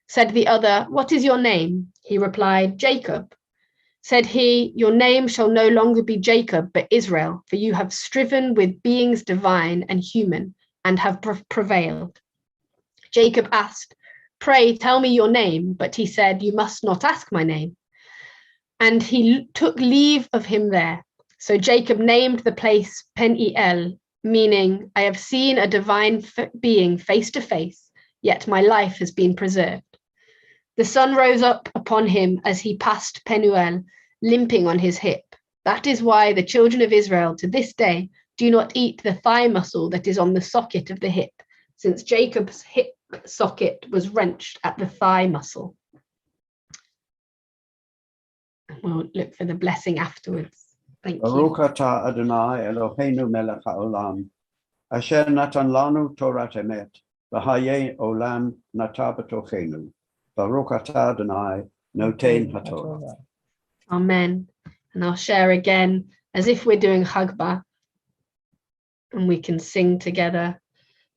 Said the other, "What is your name?" He replied, "Jacob." Said he, "Your name shall no longer be Jacob, but Israel, for you have striven with beings divine and human and have prevailed." Jacob asked, "Pray tell me your name." But he said, "You must not ask my name." And he took leave of him there. So Jacob named the place Peniel, meaning, "I have seen a divine being face to face, yet my life has been preserved." The sun rose up upon him as he passed Penuel, limping on his hip. That is why the children of Israel to this day do not eat the thigh muscle that is on the socket of the hip, since Jacob's hip socket was wrenched at the thigh muscle. We'll look for the blessing afterwards. Thank you. Baruch atah Adonai Eloheinu melech haolam, asher natan lanu Torat emet, V'haye olam nata b'tochenu. Baruch atah Adonai noten haTorah. Amen. And I'll share again as if we're doing Hagbah, and we can sing together.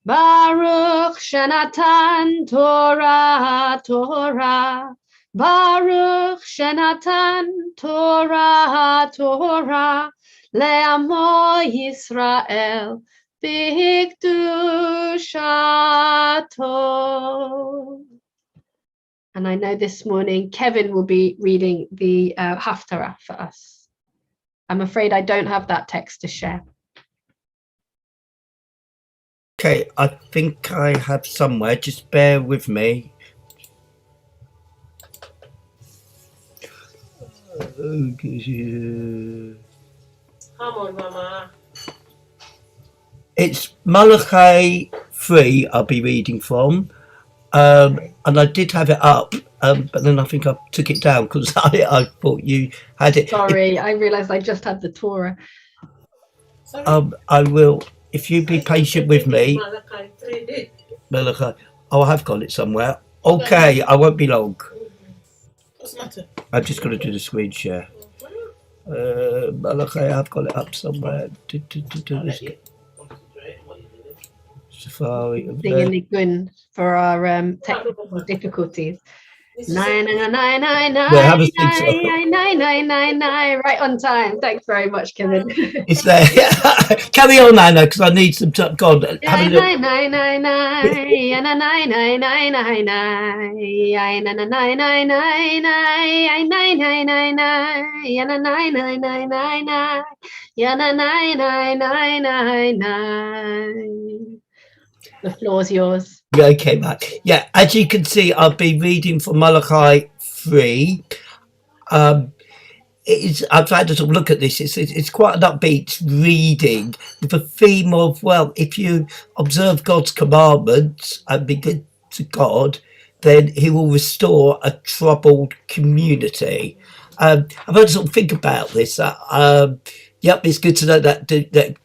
Baruch Shenatan Torah Torah. Baruch Shenatan Torah Torah. Le'amo Yisrael B'Hikdushato. And I know this morning Kevin will be reading the Haftarah for us. I'm afraid I don't have that text to share. Okay, I think I have somewhere. Just bear with me. Come on, Mama. It's Malachi 3 I'll be reading from. And I did have it up, but then I think I took it down because I thought you had it. Sorry, I realised I just had the Torah. I will, if you be patient with me, Malachi, I have got it somewhere. Okay, I won't be long. What's the matter? I've just got to do the screen share. Malachi, I've got it up somewhere. Safari. Singing the gun for our technical difficulties. 99999 Yeah, have a think so. 99999 right on time. Thanks very much, Kevin. It's there. Carry on, Anna, because I need some time. God, have a look. 9999999. The floor's yours. Okay, Matt. Yeah, as you can see, I'll be reading from Malachi 3. I've tried to sort of look at this. It's quite an upbeat reading with a theme of, well, if you observe God's commandments and be good to God, then he will restore a troubled community. I've had to sort of think about this. Yep, it's good to know that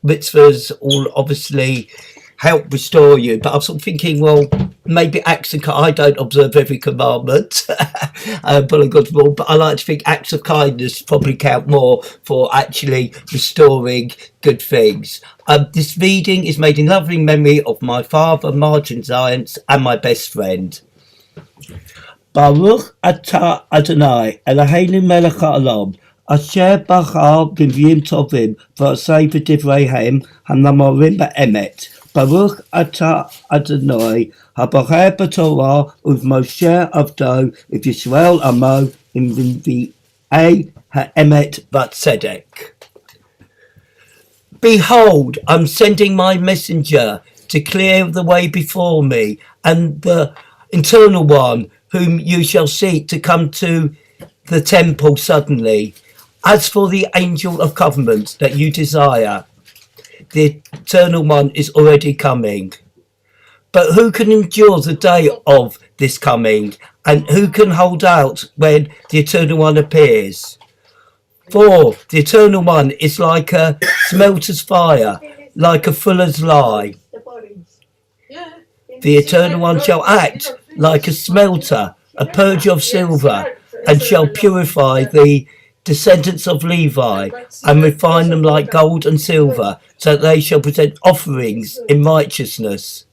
mitzvahs all obviously help restore you, but I'm sort of thinking, well, maybe acts of I don't observe every commandment, but God's rule, but I like to think acts of kindness probably count more for actually restoring good things. This reading is made in loving memory of my father, Martin Zients, and my best friend. Baruch atah Adonai Eloheinu melech ha'olam asher bachar b'nviim tovim v'aseh v'divreihem hanamorim ba'emet. Baruch atah Adonai habocher b'Torah u'v'Moshe avdo u'Yisrael amo u'v'nvi'ei ha'emet v'tzedek. Behold, I'm sending my messenger to clear the way before me, and the Eternal One, whom you shall seek to come to the temple suddenly. As for the angel of covenant that you desire, the Eternal One is already coming. But who can endure the day of this coming? And who can hold out when the Eternal One appears? For the Eternal One is like a smelter's fire, like a fuller's lye. The Eternal One shall act like a smelter, a purger of silver, and shall purify the descendants of Levi, and refine them like gold and silver, so that they shall present offerings in righteousness.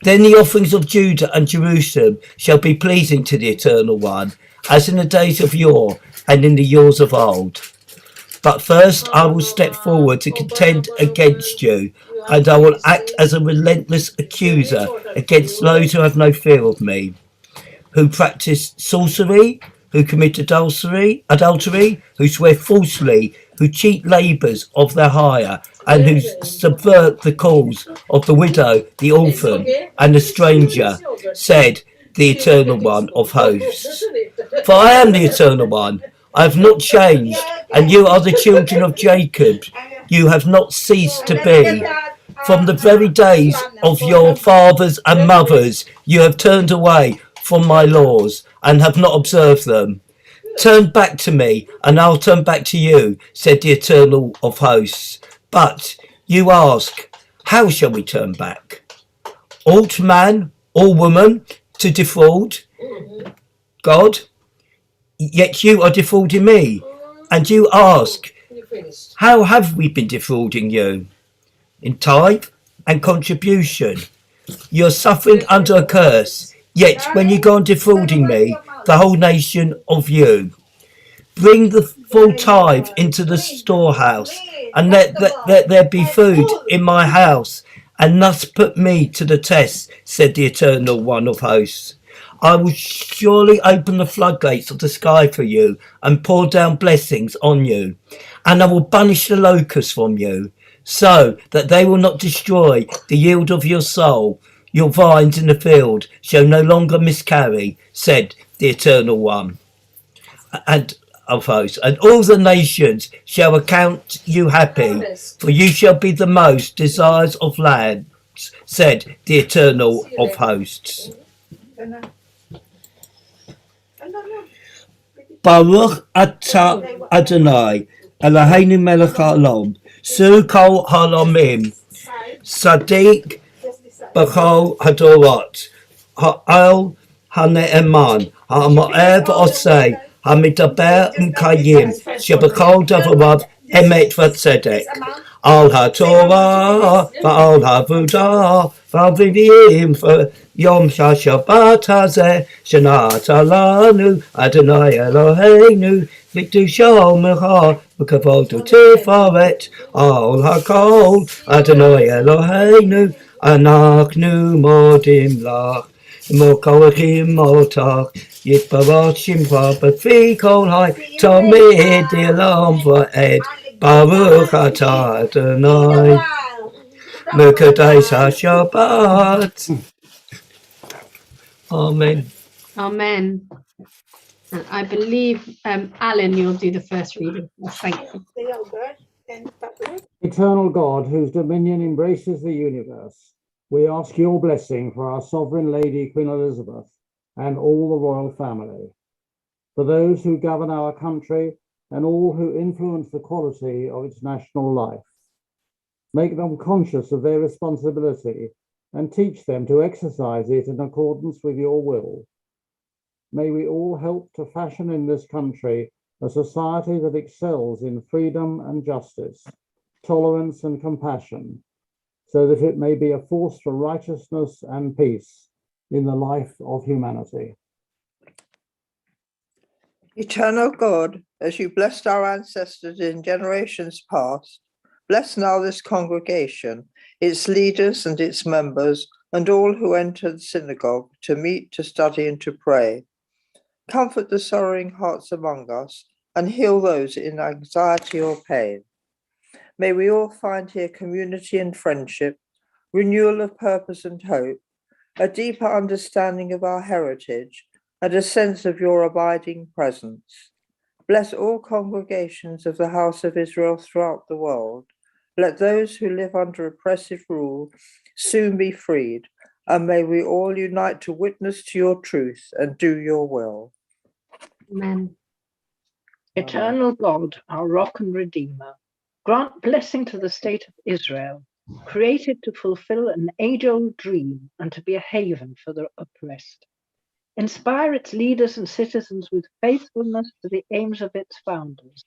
Then the offerings of Judah and Jerusalem shall be pleasing to the Eternal One, as in the days of yore and in the years of old. But first I will step forward to contend against you, and I will act as a relentless accuser against those who have no fear of me, who practice sorcery, who commit adultery, who swear falsely, who cheat labourers of their hire, and who subvert the cause of the widow, the orphan, and the stranger, said the Eternal One of hosts. For I am the Eternal One. I have not changed, and you are the children of Jacob. You have not ceased to be. From the very days of your fathers and mothers, you have turned away from my laws and have not observed them. Turn back to me, and I'll turn back to you, said the Eternal of hosts. But you ask, how shall we turn back? ought man or woman to defraud God? Yet you are defrauding me. And you ask, how have we been defrauding you? In tithe and contribution. You're suffering under a curse. Yet when you go on defrauding me, the whole nation of you. Bring the full tithe into the storehouse, and let there be food in my house, and thus put me to the test, said the Eternal One of Hosts. I will surely open the floodgates of the sky for you, and pour down blessings on you, and I will banish the locusts from you, so that they will not destroy the yield of your soul. Your vines in the field shall no longer miscarry, said the Eternal One. And of hosts, and all the nations shall account you happy, for you shall be the most desires of lands, said the Eternal of Hosts. Baruch atah Adonai, Eloheinu melech haolam, Su kol haolamim, Sadiq b'chol hadorot, Ha'el ha'ne'eman, Ha'mo'er v'osei, Hamidaber Mkayim, Shebakol Davarav, Emet Vatzedek, Al HaTorah, Va'al HaVudah, Va'vivim, Yom HaShabbat Hazeh, Shanat Alanu, Adonai Eloheinu, V'Kedusha Mecha, V'Kavod Tifaret, Al HaKol, Adonai Eloheinu, Anachnu Modim Lach, Mokorachim Motach, Yitbarat Shimcha B'Fi Kol Hai Tamid Elam Va'ed Baruch Atah Adonai Mekadesh HaShabbat. Amen. Amen. And I believe, Alan, you'll do the first reading. Thank you. Eternal God, whose dominion embraces the universe, we ask your blessing for our sovereign lady, Queen Elizabeth, and all the royal family, for those who govern our country and all who influence the quality of its national life. Make them conscious of their responsibility and teach them to exercise it in accordance with your will. May we all help to fashion in this country a society that excels in freedom and justice, tolerance and compassion, so that it may be a force for righteousness and peace in the life of humanity. Eternal God, as you blessed our ancestors in generations past, bless now this congregation, its leaders and its members, and all who enter the synagogue to meet, to study, and to pray. Comfort the sorrowing hearts among us, and heal those in anxiety or pain. May we all find here community and friendship, renewal of purpose and hope, a deeper understanding of our heritage, and a sense of your abiding presence. Bless all congregations of the House of Israel throughout the world. Let those who live under oppressive rule soon be freed, and may we all unite to witness to your truth and do your will. Amen. Eternal God, our rock and redeemer, grant blessing to the state of Israel, created to fulfill an age-old dream and to be a haven for the oppressed. Inspire its leaders and citizens with faithfulness to the aims of its founders,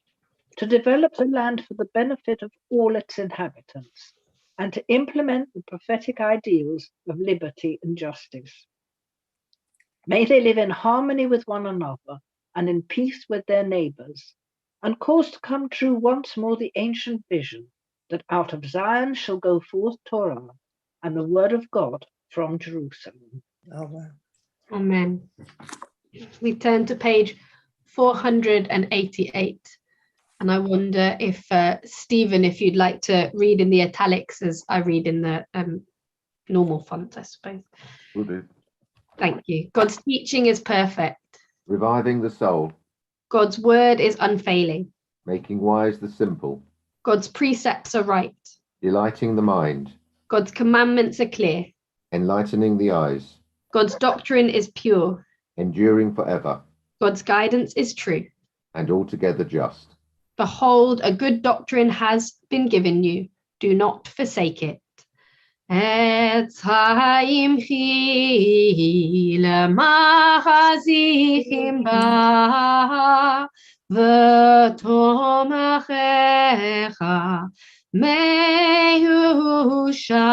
to develop the land for the benefit of all its inhabitants, and to implement the prophetic ideals of liberty and justice. May they live in harmony with one another and in peace with their neighbors, and cause to come true once more the ancient vision that out of Zion shall go forth Torah and the word of God from Jerusalem. Amen. Amen. We turn to page 488. And I wonder if, Stephen, if you'd like to read in the italics as I read in the normal font, I suppose. Will do. Thank you. God's teaching is perfect. Reviving the soul, God's word is unfailing. making wise the simple, God's precepts are right. delighting the mind, God's commandments are clear. enlightening the eyes, God's doctrine is pure. enduring forever, God's guidance is true. and altogether just. Behold, a good doctrine has been given you. Do not forsake it. Etzhaimchi lemachazichim ba v'tomachecha mehusha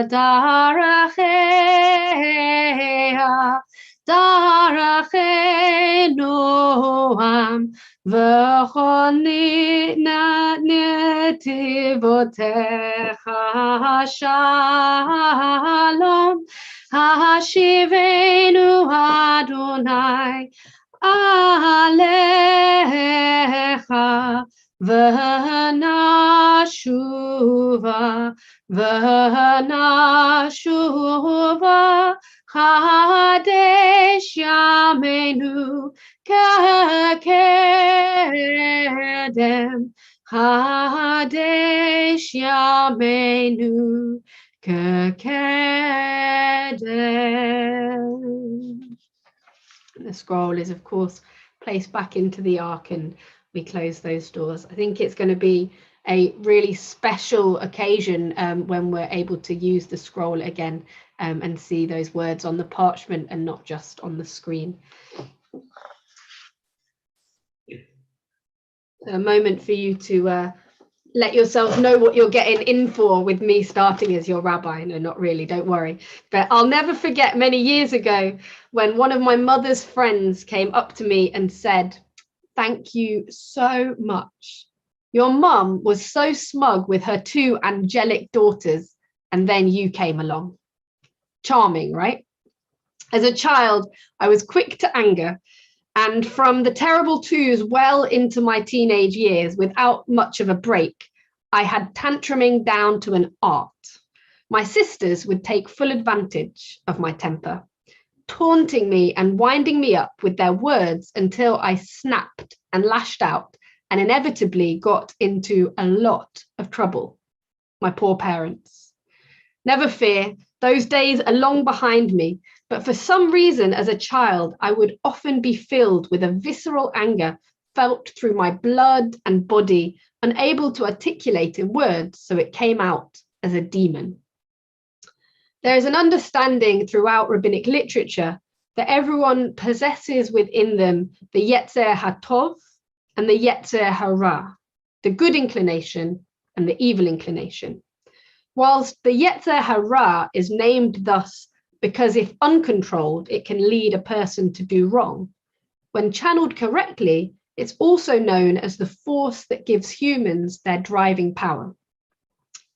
daracheha darache noam v'chol netivotecha shalom hashivenu Adonai alecha v'nashuva Kadesh Yameinu Kakedem Kadesh Yameinu Kakedem. The scroll is, of course, placed back into the ark and we close those doors. I think it's going to be a really special occasion when we're able to use the scroll again and see those words on the parchment and not just on the screen. A moment for you to let yourselves know what you're getting in for with me starting as your rabbi. No, not really, don't worry. But I'll never forget many years ago when one of my mother's friends came up to me and said, "Thank you so much. Your mum was so smug with her 2 angelic daughters, and then you came along." Charming, right? As a child, I was quick to anger, and from the terrible 2s well into my teenage years, without much of a break, I had tantruming down to an art. My sisters would take full advantage of my temper, taunting me and winding me up with their words until I snapped and lashed out and inevitably got into a lot of trouble. My poor parents. Never fear, those days are long behind me, but for some reason as a child, I would often be filled with a visceral anger felt through my blood and body, unable to articulate in words, so it came out as a demon. There is an understanding throughout rabbinic literature that everyone possesses within them the Yetzer HaTov and the Yetzer Hara, the good inclination and the evil inclination. Whilst the Yetzer Hara is named thus because if uncontrolled, it can lead a person to do wrong, when channeled correctly, it's also known as the force that gives humans their driving power.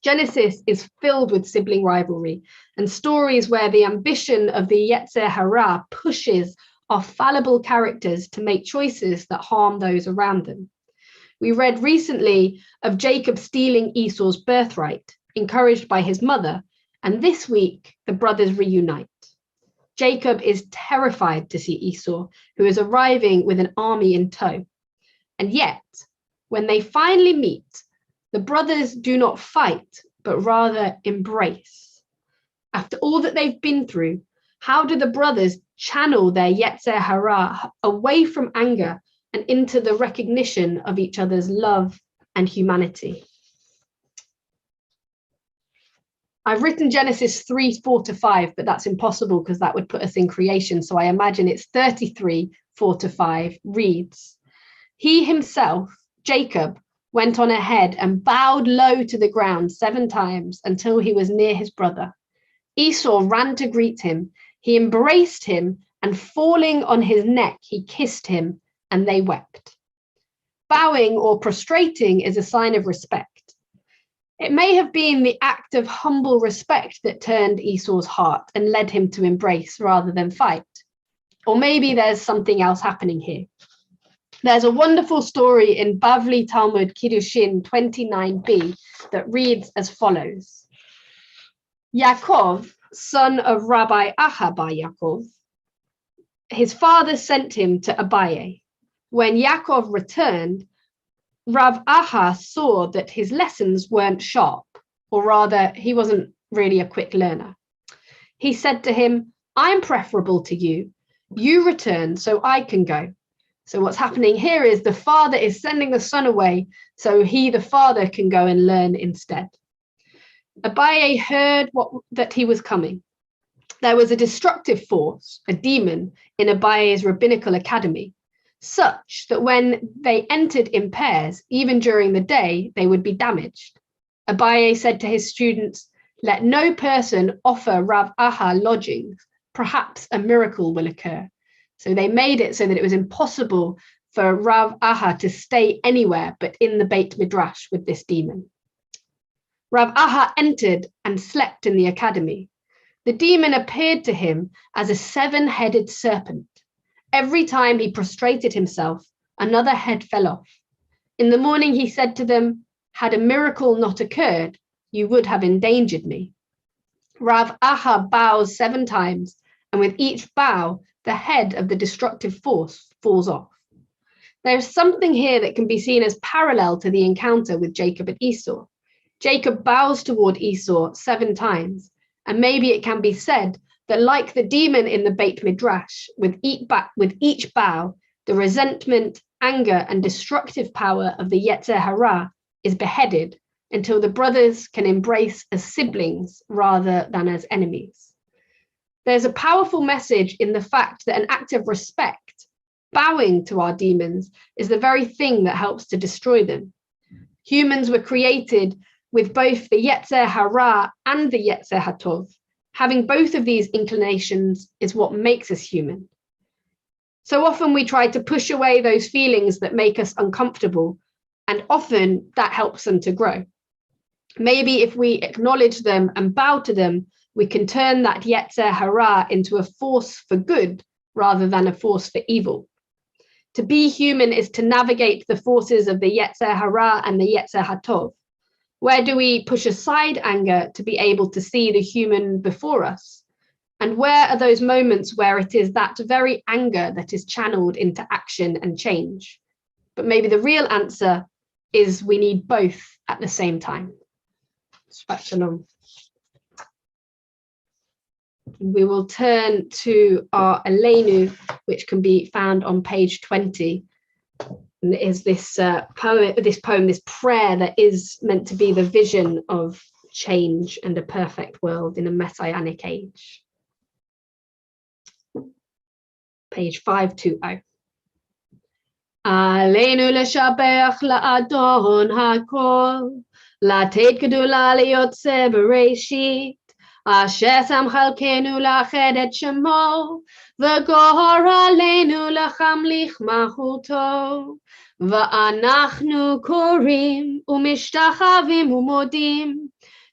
Genesis is filled with sibling rivalry and stories where the ambition of the Yetzer Hara pushes our fallible characters to make choices that harm those around them. We read recently of Jacob stealing Esau's birthright, encouraged by his mother, and this week the brothers reunite. Jacob is terrified to see Esau, who is arriving with an army in tow. And yet, when they finally meet, the brothers do not fight, but rather embrace. After all that they've been through, how do the brothers channel their Yetzer Hara away from anger and into the recognition of each other's love and humanity? I've written Genesis 3:4-5, but that's impossible because that would put us in creation. So I imagine it's 33:4-5 reads, "He himself, Jacob, went on ahead and bowed low to the ground 7 times until he was near his brother. Esau ran to greet him. He embraced him and falling on his neck, he kissed him and they wept." Bowing or prostrating is a sign of respect. It may have been the act of humble respect that turned Esau's heart and led him to embrace rather than fight. Or maybe there's something else happening here. There's a wonderful story in Bavli Talmud Kiddushin 29b that reads as follows. Yaakov, son of Rabbi Aha bar Yaakov, his father sent him to Abaye. When Yaakov returned, Rav Aha saw that his lessons weren't sharp, or rather, he wasn't really a quick learner. He said to him, "I'm preferable to you. You return so I can go." So what's happening here is the father is sending the son away so he, the father, can go and learn instead. Abaye heard that he was coming. There was a destructive force, a demon, in Abaye's rabbinical academy, such that when they entered in pairs, even during the day, they would be damaged. Abaye said to his students, "Let no person offer Rav Aha lodgings. Perhaps a miracle will occur." So they made it so that it was impossible for Rav Aha to stay anywhere but in the Beit Midrash with this demon. Rav Aha entered and slept in the academy. The demon appeared to him as a 7-headed serpent. Every time he prostrated himself, another head fell off. In the morning he said to them, "Had a miracle not occurred, you would have endangered me." Rav Aha bows 7 times, and with each bow, the head of the destructive force falls off. There's something here that can be seen as parallel to the encounter with Jacob and Esau. Jacob bows toward Esau 7 times, and maybe it can be said that like the demon in the Beit Midrash, with each bow, the resentment, anger, and destructive power of the Yetzer Hara is beheaded until the brothers can embrace as siblings rather than as enemies. There's a powerful message in the fact that an act of respect, bowing to our demons, is the very thing that helps to destroy them. Humans were created with both the Yetzer Hara and the Yetzer Hatov. Having both of these inclinations is what makes us human. So often we try to push away those feelings that make us uncomfortable, and often that helps them to grow. Maybe if we acknowledge them and bow to them, we can turn that Yetzer Hara into a force for good rather than a force for evil. To be human is to navigate the forces of the Yetzer Hara and the Yetzer Hatov. Where do we push aside anger to be able to see the human before us? And where are those moments where it is that very anger that is channeled into action and change? But maybe the real answer is we need both at the same time. Shabbat shalom. We will turn to our Aleinu, which can be found on page 20. And it is this poem, this prayer that is meant to be the vision of change and a perfect world in a messianic age. Page 520. Aleinu leshabeach la'adon hakol, לתת גדולה ליוצא בראשית, אשר שם חלקנו לאחד את שמו, וגורר עלינו להמליך מלכותו. ואנחנו קוראים ומשתחווים ומודים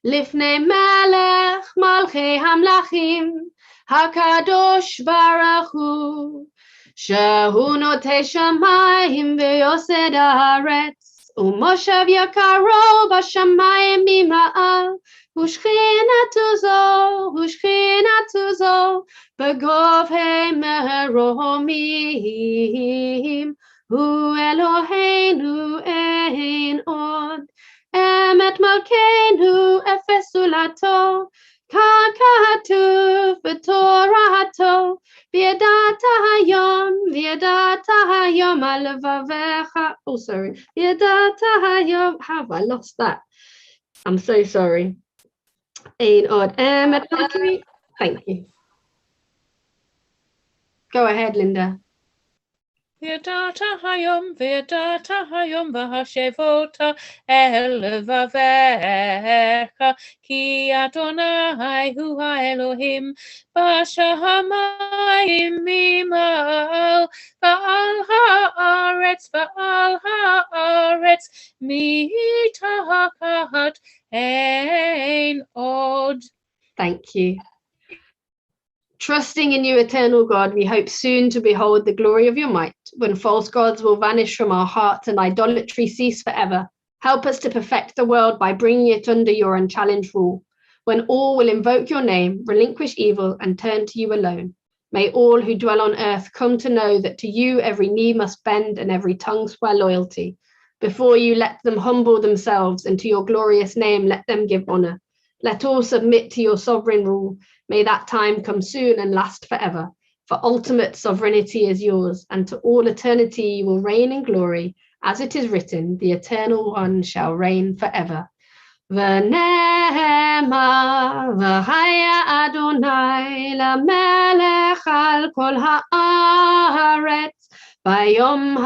לפני מלך מלכי המלכים, הקדוש ברוך הוא, שהוא נוטה שמיים ויוסד הארץ, ומושב יקרו בשמיים ממעל, ושכינתו זו בגובהי מרומי, הוא אלוהינו אין עוד, אמת מלכנו אפס זולתו, ככתוב בתורתו, וידעת היום על לבביך. Oh, sorry. וידעת היום. Have I lost that? I'm so sorry. Ein od emet malki. Thank you. Go ahead, Linda. וידעת היום והשבות אל לבביך, כי אדוני הוא האלוהים בשמיים ממעל, ועל הארץ מתחת אין עוד. Thank you. Trusting in you, eternal God, we hope soon to behold the glory of your might, when false gods will vanish from our hearts and idolatry cease forever. Help us to perfect the world by bringing it under your unchallenged rule, when all will invoke your name, relinquish evil, and turn to you alone. May all who dwell on earth come to know that to you every knee must bend and every tongue swear loyalty. Before you, let them humble themselves, and to your glorious name let them give honor. Let all submit to your sovereign rule. May that time come soon and last forever. For ultimate sovereignty is yours, and to all eternity you will reign in glory. As it is written, the eternal one shall reign forever. ונאמר, והיה אדוני למלך על כל הארץ, ביום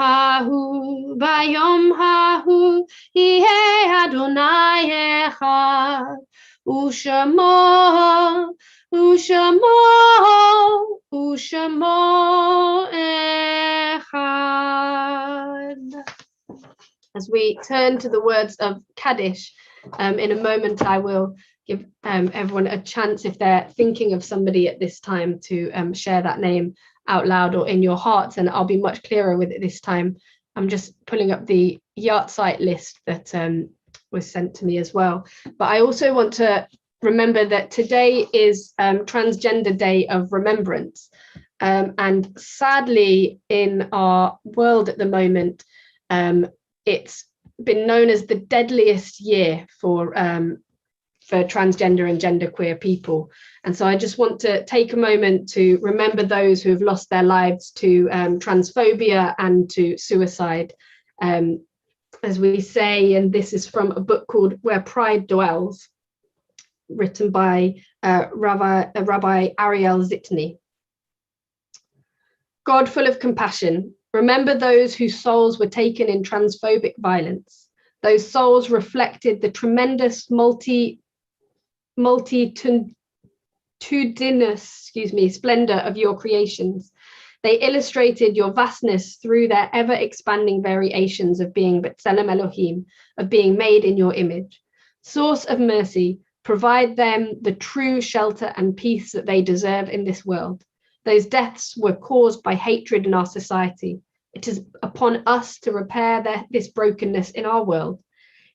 ההוא יהיה אדוני אחד, ושמו אחד. As we turn to the words of Kaddish, in a moment I will give everyone a chance, if they're thinking of somebody at this time, to share that name out loud or in your hearts, and I'll be much clearer with it this time. I'm just pulling up the yahrzeit list that was sent to me as well. But I also want to remember that today is Transgender Day of Remembrance. And sadly, in our world at the moment, it's been known as the deadliest year for transgender and genderqueer people. And so I just want to take a moment to remember those who have lost their lives to transphobia and to suicide. As we say, and this is from a book called Where Pride Dwells, written by Rabbi Ariel Zitny. God, full of compassion, remember those whose souls were taken in transphobic violence. Those souls reflected the tremendous multitudinous splendor of your creations. They illustrated your vastness through their ever-expanding variations of being B'Tselem Elohim, of being made in your image. Source of mercy, provide them the true shelter and peace that they deserve in this world. Those deaths were caused by hatred in our society. It is upon us to repair this brokenness in our world.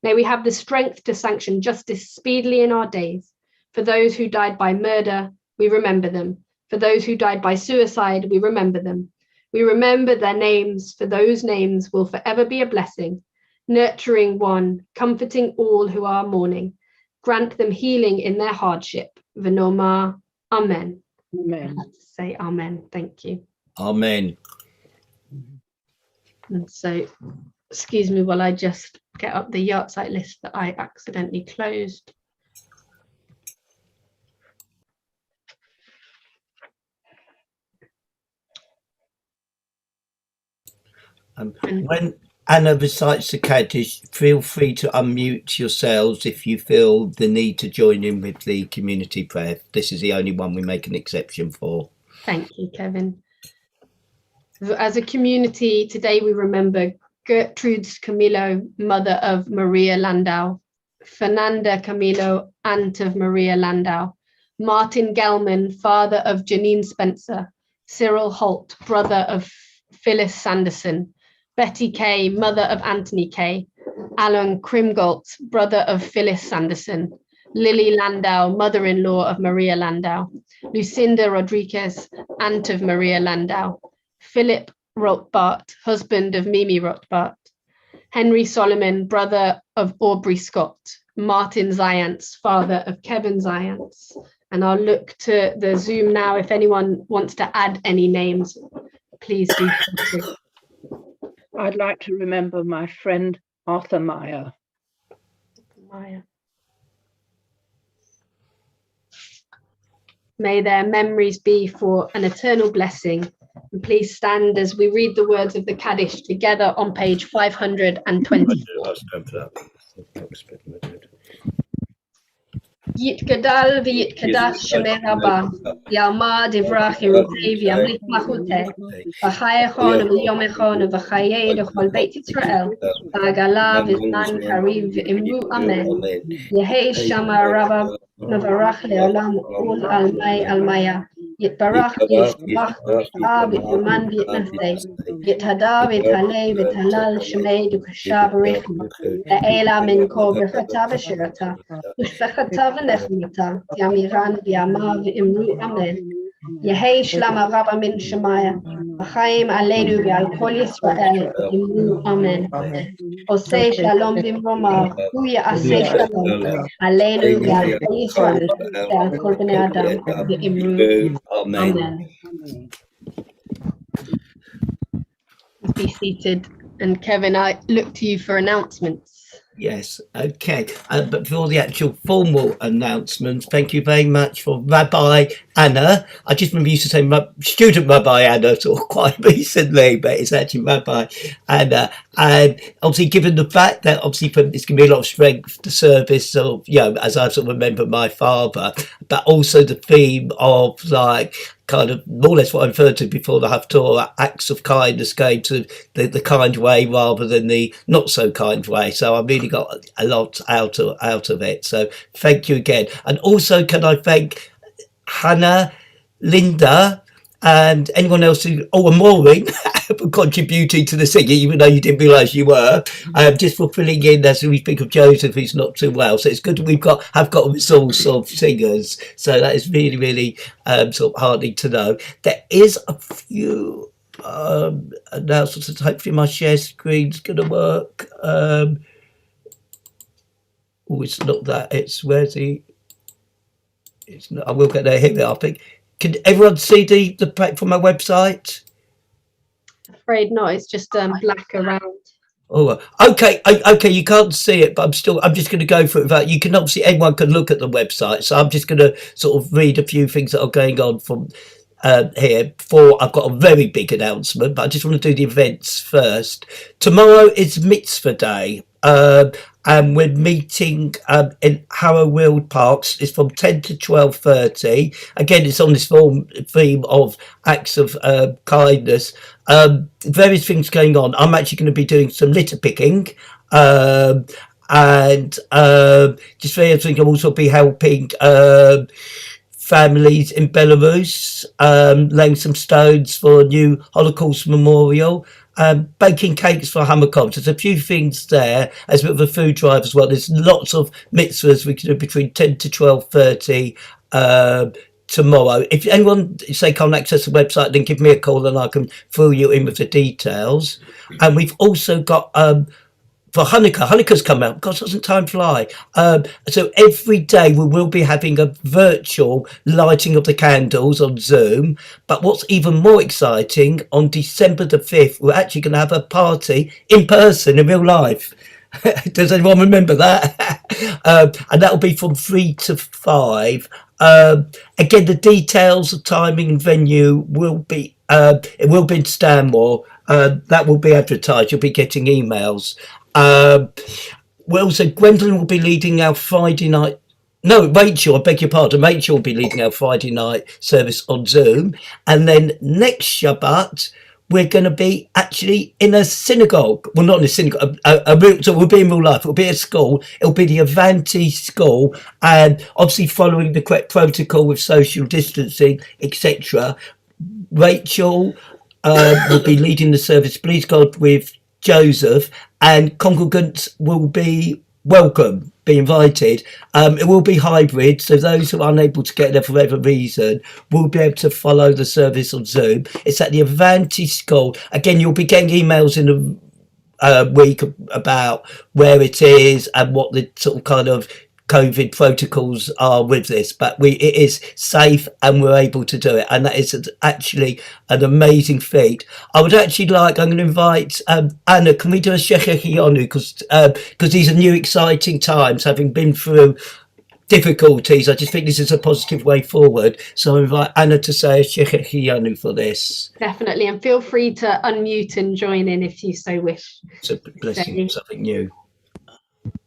May we have the strength to sanction justice speedily in our days. For those who died by murder, we remember them. For those who died by suicide, we remember them. We remember their names, for those names will forever be a blessing, nurturing one, comforting all who are mourning. Grant them healing in their hardship. V'nomar, Amen. Amen. Let's say Amen. Thank you. Amen. And so, excuse me while I just get up the yahrzeit list that I accidentally closed. When Anna recites the Kaddish, feel free to unmute yourselves if you feel the need to join in with the community prayer. This is the only one we make an exception for. Thank you, Kevin. As a community, today we remember Gertrude Camillo, mother of Maria Landau, Fernanda Camillo, aunt of Maria Landau, Martin Gelman, father of Janine Spencer, Cyril Holt, brother of Phyllis Sanderson, Betty Kay, mother of Anthony Kay, Alan Krimgolt, brother of Phyllis Sanderson, Lily Landau, mother-in-law of Maria Landau, Lucinda Rodriguez, aunt of Maria Landau, Philip Rothbart, husband of Mimi Rothbart, Henry Solomon, brother of Aubrey Scott, Martin Zients, father of Kevin Zients. And I'll look to the Zoom now. If anyone wants to add any names, please do. I'd like to remember my friend Arthur Meyer. May their memories be for an eternal blessing. And please stand as we read the words of the Kaddish together on page 524. Yitgadal v'yitkadas shemei Rabba, Yalma divrach Yerutei v'yamlit machuteh, v'chayechon v'yomechon v'chayei d'chol Beit Yisrael, v'agala v'zman kariv v'imru amen. Yehei shama Rabba mevarach le'olam ul almay almaya. Yitbarach v'yishbach v'yuman v'yitnaseh, Yithada v'yithalei v'yithalal shemei d'kasha v'richma, E'ela min kol b'chata v'shirata, Ushbechata v'nechmata, Yamiran v'yama v'imru amen. Yehei shlama Rabba min Shemaya, V'chaim aleinu v'al kol Yisrael, imru amen. Osei shalom v'mromar, hu ya'aseh shalom, aleinu v'al kol Yisrael, v'al kol b'nei Adam, v'imru amen. Be seated. And Kevin, I look to you for announcements. Yes, okay. But for the actual formal announcements, thank you very much for Rabbi Anna. I just remember you used to say student Rabbi Anna sort of quite recently, but it's actually Rabbi Anna. And obviously, given the fact that obviously it's going to be a lot of strength to service of, you know, as I sort of remember my father, but also the theme of like kind of more or less what I referred to before the Haftorah, acts of kindness, going to the kind way rather than the not so kind way. So I really got a lot out of it. So thank you again. And also, can I thank Hannah, Linda, and anyone else who, and Maureen, for contributing to the singing, even though you didn't realise you were, just for filling in as we think of Joseph, who's not too well. So it's good that have got a resource of singers. So that is really, really sort of heartening to know. There is a few announcements. Hopefully my share screen's going to work. It's not that. It's where's the... It's not, I will get there here, I think. Can everyone see the from my website? Afraid not. It's just black around. Oh, okay. Okay, you can't see it, but I'm just going to go for it. Without, you can obviously, everyone can look at the website. So I'm just going to sort of read a few things that are going on from here before I've got a very big announcement, but I just want to do the events first. Tomorrow is Mitzvah Day. And we're meeting in Harrow Parks. It's from 10 to 12:30. Again, it's on this theme of acts of kindness. Various things going on. I'm actually going to be doing some litter picking. And just various things. I'll also be helping families in Belarus, laying some stones for a new Holocaust memorial. Baking cakes for Hamakov. There's a few things there as a bit of a food drive as well. There's lots of mitzvahs we can do between 10 to 12:30 tomorrow. If anyone say can't access the website, then give me a call and I can fill you in with the details. And we've also got for Hanukkah's come out. Gosh, doesn't time fly? So every day we will be having a virtual lighting of the candles on Zoom. But what's even more exciting, on December the 5th, we're actually going to have a party in person, in real life. Does anyone remember that? And that'll be from 3 to 5. Again, the details of timing and venue will be it will be in Stanmore. That will be advertised. You'll be getting emails. Well, so Gwendolyn will be leading our Friday night. No, Rachel, I beg your pardon. Rachel will be leading our Friday night service on Zoom. And then next Shabbat, we're going to be actually in a synagogue. Well, not in a synagogue. So we'll be in real life. It'll be a school. It'll be the Avanti school. And obviously following the correct protocol with social distancing, etc. Rachel will be leading the service, please God, with Joseph, and congregants will be welcome, be invited. It will be hybrid, so those who are unable to get there for whatever reason will be able to follow the service on Zoom. It's at the Avanti School. Again, you'll be getting emails in a week about where it is and what the sort of kind of COVID protocols are with this, but it is safe and we're able to do it, and that is actually an amazing feat. I would actually I'm going to invite Anna. Can we do a Shechechiyonu, because these are new exciting times, having been through difficulties. I just think this is a positive way forward, so I invite Anna to say a Shechechiyonu for this. Definitely, and feel free to unmute and join in if you so wish. It's a blessing, something new.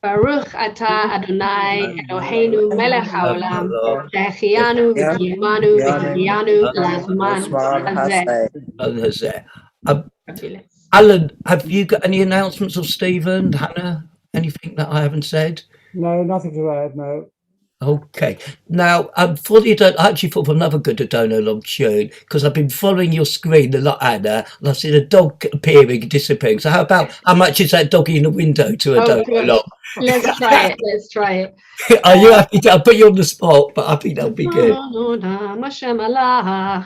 Baruch atah Adonai Eloheinu melech haolam she'echianu v'kiyamanu v'hidyanu lazman hazeh. Alan, have you got any announcements, of Stephen, Hannah, anything that I haven't said? No, nothing to add, no. Okay. Now, for the I actually thought of another good Adonai Long tune, because I've been following your screen a lot, Anna, and I've seen a dog appearing and disappearing. So how much is that doggy in the window to Adonai Long? Let's try it. Let's try it. Are you happy to? I'll put you on the spot, but I think that'll be good.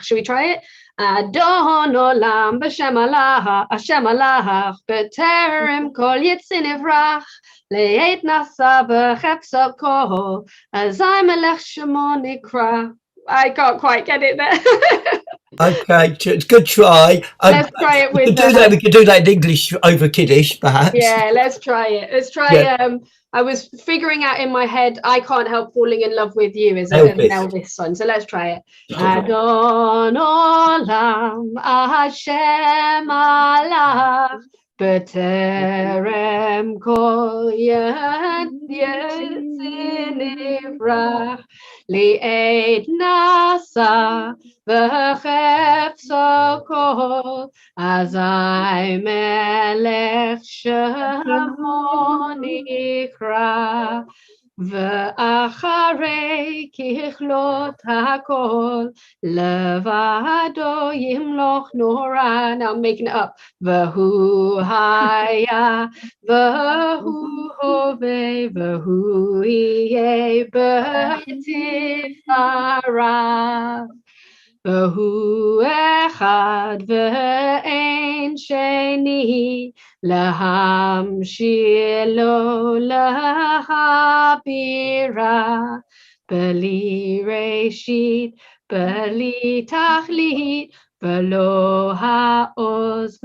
Should we try it? Adon olam b'shem Allah, Hashem Allah, b'terem kol yitzin ivrach, le'et nasa v'chepsa kol, azay melech shemo nikra. I can't quite get it there. Okay, good try. Let's try it We with can do that. We can do that in English over Kiddish, perhaps. Yeah, let's try it. Let's try. Yeah. I was figuring out in my head, I Can't Help Falling in Love with You is an Elvis song. So let's try it. Adon olam Hashem alach b'terem kol yetzin nifrach li'ed nasa v'chefso kol azai melech shemo nikra ואחרי ככלות הכל לבדו ימלוך נורא. Now I'm making it up. והוא היה והוא הווה והוא יהיה בתפארה. והוא אחד ואין שני להמשיל לו להבירה בלי ראשית בלי תכלית ולא העוז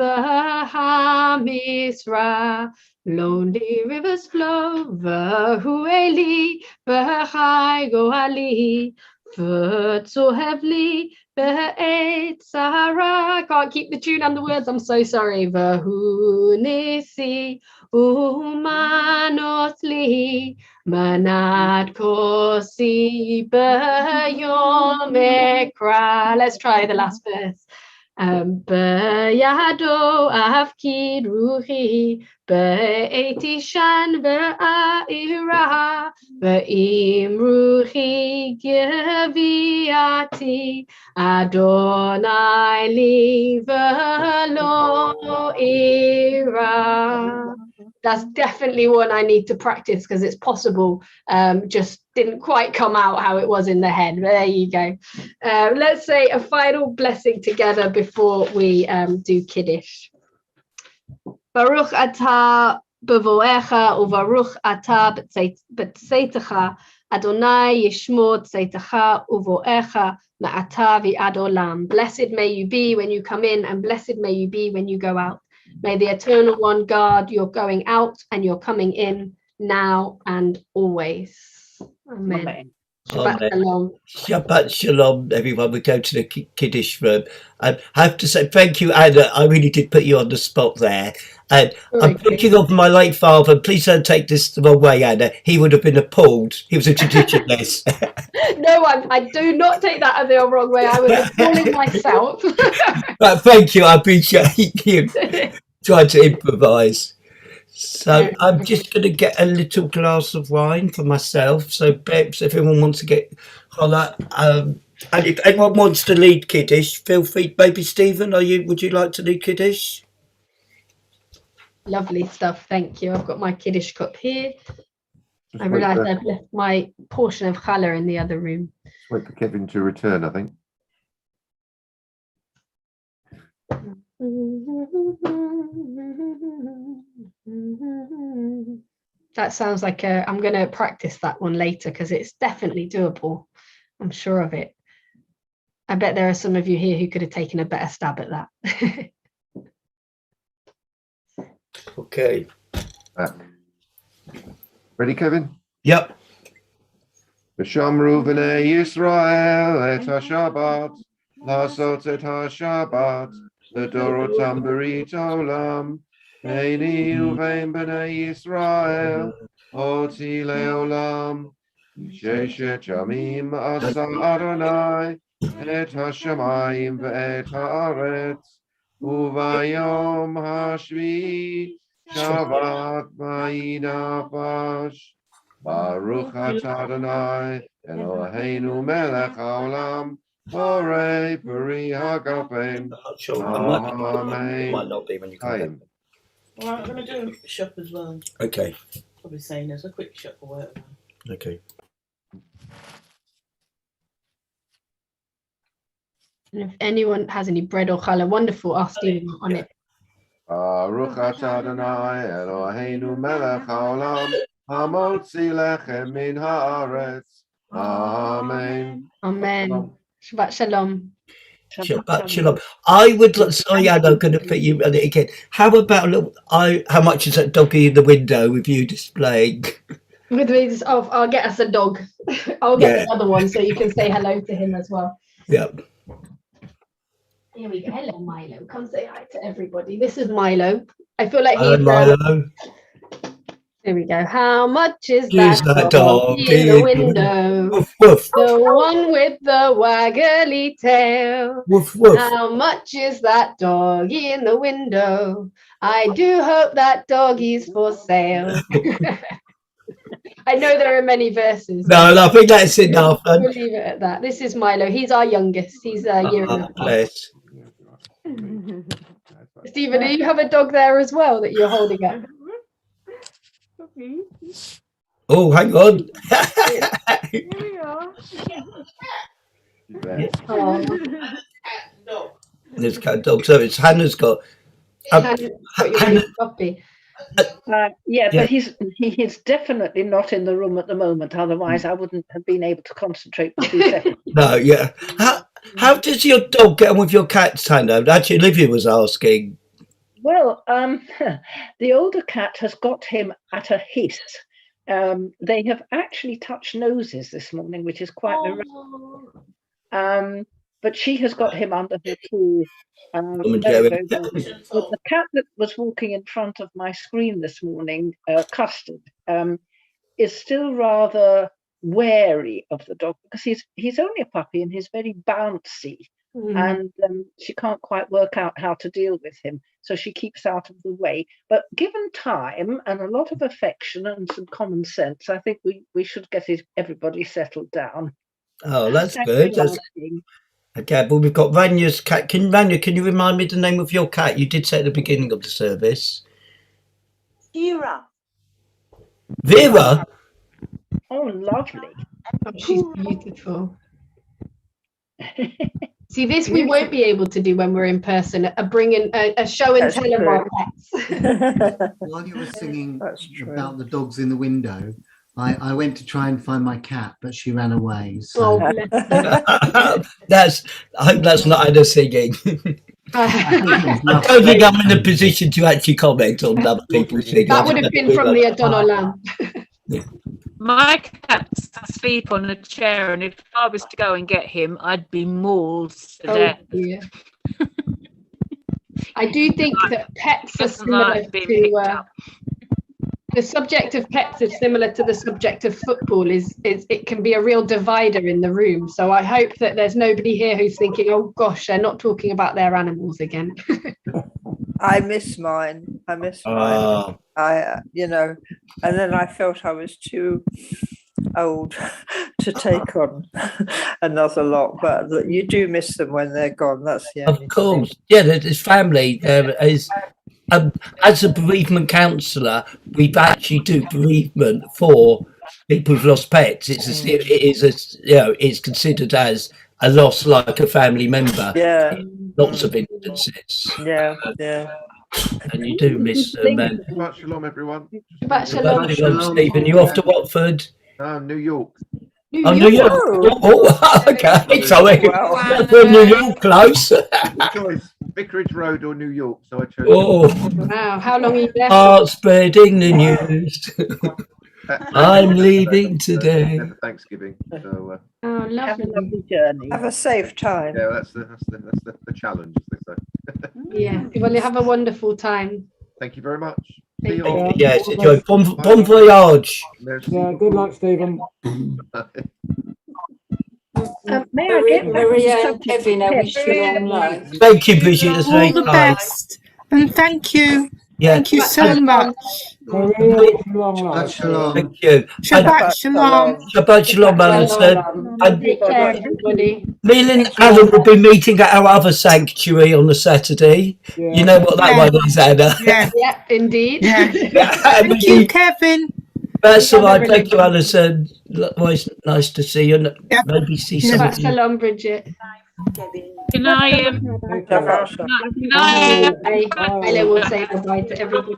והמשרה. Lonely rivers flow והוא אלי וחי גואלי foot so heavily ba'et Sahara. I can't keep the tune and the words, I'm so sorry. Vahu nisi umanot li manat kosi b'yom ekra. Let's try the last verse. B'yado afkid ruhi b'eti shan v'a'ira v'im ruhi geviati Adonai li v'lo ira. That's definitely one I need to practice because it's possible. Just didn't quite come out how it was in the head. But there you go. Let's say a final blessing together before we do Kiddush. Baruch atah b'voecha uvaruch atah b'tzeitecha Adonai yishmor tzeitecha uvoecha ma'ata v'ad olam. Blessed may you be when you come in, and blessed may you be when you go out. May the Eternal One guard your going out and your coming in, now and always. Amen. Shabbat shalom. Shabbat shalom, everyone. We go to the Kiddush room. I have to say thank you, Anna. I really did put you on the spot there. And I'm thinking of my late father. Please don't take this the wrong way, Anna. He would have been appalled. He was a traditionalist. No, I do not take that the wrong way. I was appalling myself. But thank you. I appreciate you trying to improvise. So I'm just going to get a little glass of wine for myself. So perhaps if anyone wants to get holler, and if anyone wants to lead Kiddush, feel free. Maybe Stephen, would you like to lead Kiddush? Lovely stuff. Thank you. I've got my Kiddush cup here. I realised I've left my portion of challah in the other room. Just wait for Kevin to return, I think. That sounds like I'm going to practice that one later because it's definitely doable. I'm sure of it. I bet there are some of you here who could have taken a better stab at that. Okay. Ready, Kevin? Yep. V'shamru v'nei Yisrael et ha-Shabbat, la'asot et ha-Shabbat, l'dorotam berit olam, beini uvein b'nei Yisrael, oti le'olam, sheshet yamim asa Adonai, et ha-shamayim ve'et ha'aretz, uvayom hashvi, Shabbat v'yinafash. Baruch atah Adonai Eloheinu melech haolam borei peri hagafen. Amen. Might not be when you come back. All right, I'm going to do a shop as well. Okay. Probably saying there's a quick shop or whatever. Okay. And if anyone has any bread or challah, wonderful, ask Stephen on it. Baruch atah Adonai Eloheinu melech haolam hamotzi lechem min haaretz. Amen. Amen. Shabbat shalom. Shabbat shalom. I would like. Sorry, Anna, I'm going to put you on it again. How about a little? How much is that doggy in the window with you displaying? With these, I'll get us a dog. I'll get the other one so you can say hello to him as well. Yep. Here we go. Hello, Milo. Come say hi to everybody. This is Milo. I feel like Hello, Milo. There we go. How much is Is that that dog in the window? Woof, woof. The one with the waggly tail. Woof, woof. How much is that doggy in the window? I do hope that doggy's for sale. I know there are many verses. No, I think that's enough. We'll leave it at that. This is Milo. He's our youngest. He's a year and a half. Bless. Stephen, do you have a dog there as well that you're holding up? Oh, hang on. Here we are. There's cat dog service. Hannah's got. Hannah, puppy. But he's definitely not in the room at the moment. Otherwise, I wouldn't have been able to concentrate for 2 seconds. No, yeah. How does your dog get on with your cats, Hannah? Actually, Olivia was asking. Well, the older cat has got him at a hiss. They have actually touched noses this morning, which is quite but she has got him under her paw. Very, very well. But the cat that was walking in front of my screen this morning, Custard, is still rather wary of the dog because he's only a puppy and he's very bouncy. And she can't quite work out how to deal with him, so she keeps out of the way. But given time and a lot of affection and some common sense, I think we should get everybody settled down. Oh, that's good. Okay, well, we've got Ranya's cat. Ranya, can you remind me the name of your cat? You did say at the beginning of the service. Vera. Vera? Oh, lovely. Oh, she's beautiful. See, this we won't be able to do when we're in person. Bringing a show and tell of our pets. While you were singing about the dogs in the window, I went to try and find my cat, but she ran away. So. I hope that's not Anna singing. I don't think I'm in a position to actually comment on other people's singing. That would have been from the Adon Yeah. My cat's asleep on a chair, and if I was to go and get him, I'd be mauled to death. Yeah. I do think that pets are similar to the subject of pets is similar to the subject of football. Is it can be a real divider in the room. So I hope that there's nobody here who's thinking, oh gosh, they're not talking about their animals again. I miss mine. And then I felt I was too old to take on another lot, but you do miss them when they're gone. That's the only Of course. Yeah, there's family. There is, as a bereavement counsellor, we actually do bereavement for people who've lost pets. It's considered as a loss like a family member. Yeah. Lots of instances. Yeah. And you do miss them. Shabbat shalom, everyone. Shabbat shalom. Stephen, you off to Watford? New York. New York. Oh, okay. Sorry. New York close. Choice: Vicarage Road or New York. So I chose. Oh. Wow, how long are you there? Start spreading the news. I'm leaving today. Thanksgiving. So. Lovely. Have a lovely journey. Have a safe time. Yeah, that's the challenge, as they say. Yeah. Well, you have a wonderful time. Thank you very much. Yes, enjoy. Bon voyage. Yeah, good luck, Stephen. May I get Maria and Kevin, I wish you long life. Thank you, Bridget. That's very All the kind. best. And thank you. Yeah. Thank you so much. Shabbat shalom. Thank you. Shabbat shalom. Shabbat shalom, Alison. Take care, everybody. Me and Alan will be meeting at our other sanctuary on the Saturday. Yeah. You know what that one is, Anna. Yeah. Yeah, indeed. Yeah. Thank you, Kevin. That's all right. Thank you, Alison. Always nice to see you. Yeah. Maybe see some of Shabbat you. shalom, Bridget. Can I? Can I? I will say goodbye to everybody.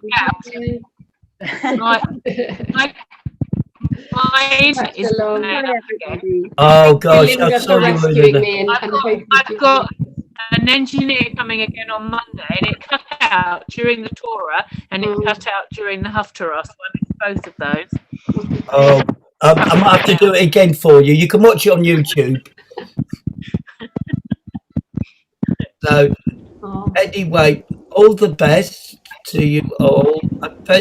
My internet is Shalom. playing up again. Oh gosh, Linda I saw for you rescuing were me and I've got an engineer coming again on Monday, and it cut out during the Torah and it cut out during the Haftarah. So I missed both of those. Oh, I might have to do it again for you. You can watch it on YouTube. So, anyway, all the best to you all.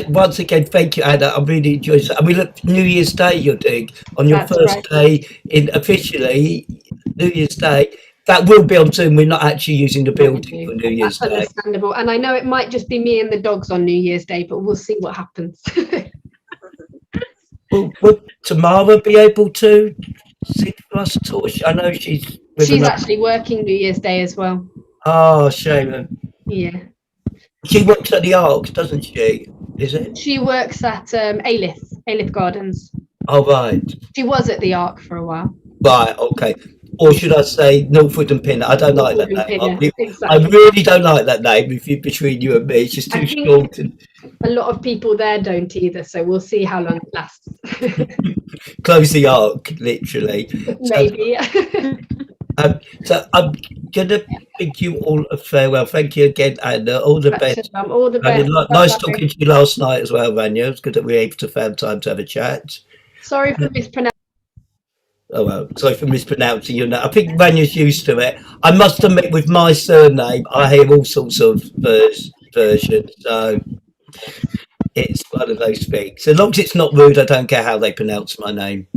Once again, thank you, Anna. I really enjoyed it. I mean, look, New Year's Day you're doing on your That's first right. day in officially New Year's Day. That will be on Zoom. We're not actually using the building for New Year's That's Day. understandable. And I know it might just be me and the dogs on New Year's Day, but we'll see what happens. Will Tamara be able to sit for us at all? I know she's actually working New Year's Day as well. Oh, shame. Yeah. She works at the Ark, doesn't she? Is it? She works at Alith Gardens. Oh, right. She was at the Ark for a while. Right, okay. Or should I say Northwood and Pinner? I don't like that name. Exactly. I really don't like that name between you and me. It's just too short. A lot of people there don't either, so we'll see how long it lasts. Close the Ark, literally. Maybe. So I'm going to bid you all a farewell. Thank you again, and all the best. All the best. Nice talking to you last night as well, Vanya. It's good that we were able to find time to have a chat. Sorry for mispronouncing. Oh, well, sorry for mispronouncing your name. I think Vanya's used to it. I must admit, with my surname, I hear all sorts of versions. So it's one of those things. So long as it's not rude, I don't care how they pronounce my name.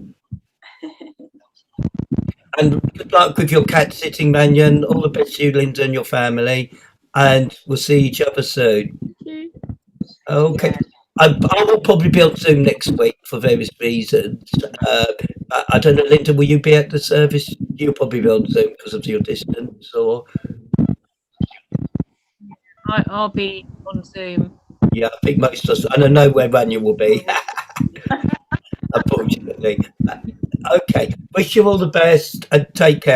And good luck with your cat sitting, Mannion. All the best to you, Linda, and your family. And we'll see each other soon. Okay. I will probably be on Zoom next week for various reasons. I don't know, Linda, will you be at the service? You'll probably be on Zoom because of your distance, or? I'll be on Zoom. Yeah, I think most of us, and I know where Vanya will be, unfortunately. Okay, wish you all the best and take care.